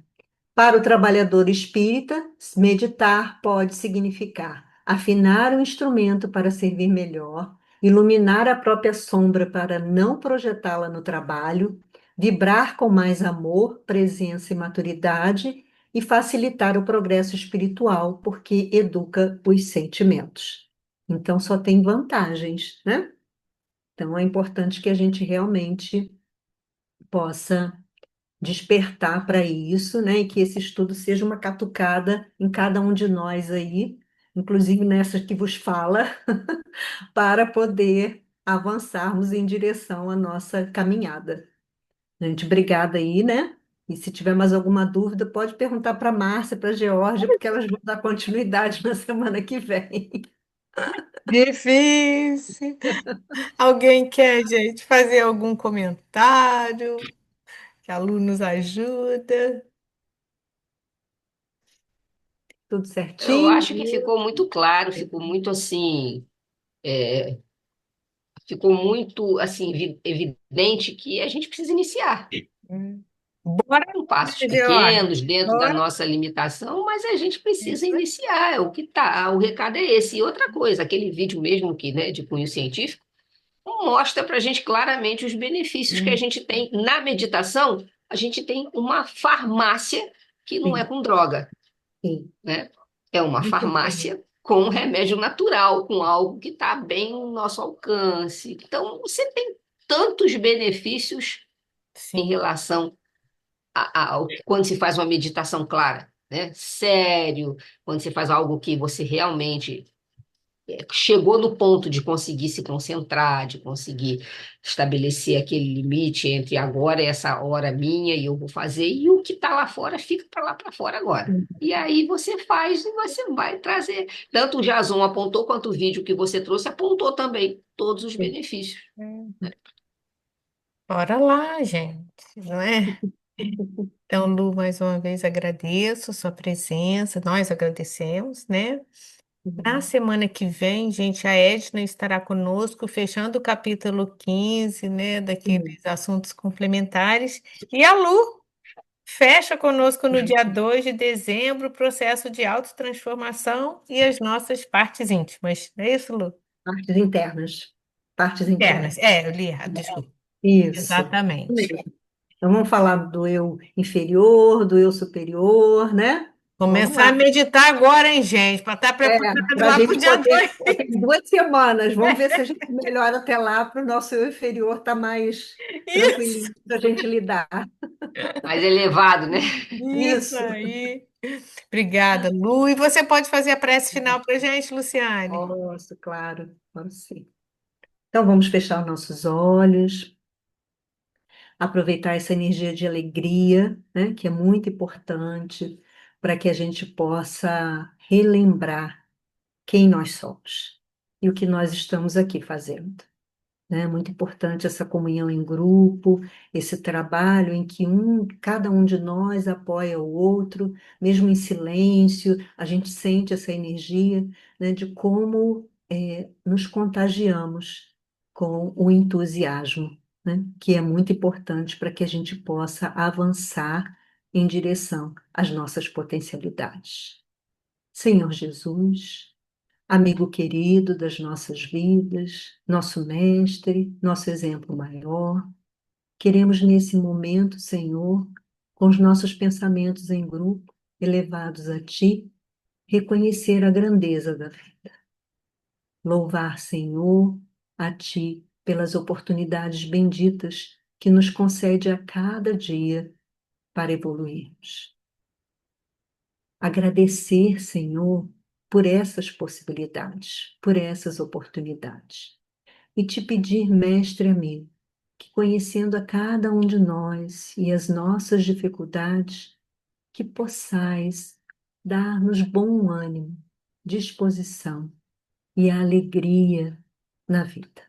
Para o trabalhador espírita, meditar pode significar afinar o instrumento para servir melhor, iluminar a própria sombra para não projetá-la no trabalho, vibrar com mais amor, presença e maturidade e facilitar o progresso espiritual, porque educa os sentimentos. Então, só tem vantagens, né? Então, é importante que a gente realmente possa despertar para isso, né? E que esse estudo seja uma catucada em cada um de nós aí, inclusive nessa que vos fala, para poder avançarmos em direção à nossa caminhada. Gente, obrigada aí, né? E se tiver mais alguma dúvida, pode perguntar para a Márcia, para a Geórgia, porque elas vão dar continuidade na semana que vem. Difícil. Alguém quer, gente, fazer algum comentário? Que a Lu nos ajuda. Tudo Eu certinho? acho que ficou muito claro, ficou muito assim, ficou muito assim evidente que a gente precisa iniciar. Bora, Com passos George. pequenos, dentro da Bora. nossa limitação, mas a gente precisa Isso. iniciar, é o que tá, o recado é esse. E outra coisa, aquele vídeo mesmo que, né, de cunho científico, mostra para a gente claramente os benefícios que a gente tem na meditação. A gente tem uma farmácia que não é Sim, com droga, sim. né? É uma Muito bem. farmácia com remédio natural, com algo que está bem no nosso alcance. Então, você tem tantos benefícios em Sim. relação quando se faz uma meditação clara, né? Sério, quando você faz algo que você realmente chegou no ponto de conseguir se concentrar, de conseguir estabelecer aquele limite entre agora é essa hora minha e eu vou fazer, e o que está lá fora fica para lá para fora agora. E aí você faz e você vai trazer. Tanto o Jason apontou, quanto o vídeo que você trouxe apontou também todos os benefícios. Bora lá, gente, não é? Então, Lu, mais uma vez agradeço sua presença, nós agradecemos, né? Na semana que vem, gente, a Edna estará conosco, fechando o capítulo 15, né, daqueles assuntos complementares, e a Lu fecha conosco no dia 2 de dezembro o processo de autotransformação e as nossas partes íntimas. Não é isso, Lu? Partes internas. Partes Internas. internas. Eu li errado, desculpa. Isso. Exatamente. Então, vamos falar do eu inferior, do eu superior, né? Vamos Começar a lá. meditar agora, hein, gente, para estar preparado Para a lá para o gente dia poder. 2. Tem 2 semanas. Vamos ver se a gente melhora até lá para o nosso eu inferior estar mais Isso, tranquilinho para a gente lidar. Mais elevado, né? isso Isso. aí. Obrigada, Lu. E você pode fazer a prece final para a gente, Luciane? Posso, claro. Vamos sim. Então, vamos fechar nossos olhos, aproveitar essa energia de alegria, né, que é muito importante para que a gente possa relembrar quem nós somos e o que nós estamos aqui fazendo. Né? É muito importante essa comunhão em grupo, esse trabalho em que cada um de nós apoia o outro, mesmo em silêncio, a gente sente essa energia, né, de como nos contagiamos com o entusiasmo, né, que é muito importante para que a gente possa avançar em direção às nossas potencialidades. Senhor Jesus, amigo querido das nossas vidas, nosso mestre, nosso exemplo maior. Queremos nesse momento, Senhor, com os nossos pensamentos em grupo, elevados a Ti, reconhecer a grandeza da vida. Louvar, Senhor, a Ti pelas oportunidades benditas que nos concede a cada dia para evoluirmos. Agradecer, Senhor, por essas possibilidades, por essas oportunidades. E te pedir, mestre amigo, que conhecendo a cada um de nós e as nossas dificuldades, que possais dar-nos bom ânimo, disposição e a alegria na vida,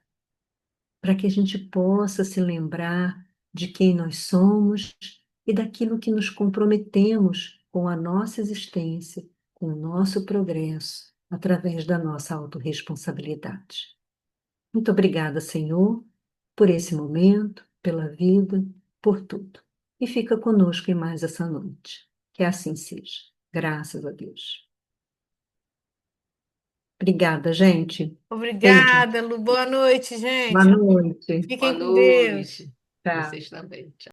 para que a gente possa se lembrar de quem nós somos e daquilo que nos comprometemos com a nossa existência, com o nosso progresso, através da nossa autorresponsabilidade. Muito obrigada, Senhor, por esse momento, pela vida, por tudo. E fica conosco em mais essa noite. Que assim seja. Graças a Deus. Obrigada, gente. Beijo. Obrigada, Lu. Boa noite, Boa gente. noite. Boa Fiquem com Deus. noite. Tchau. Vocês também. Tchau.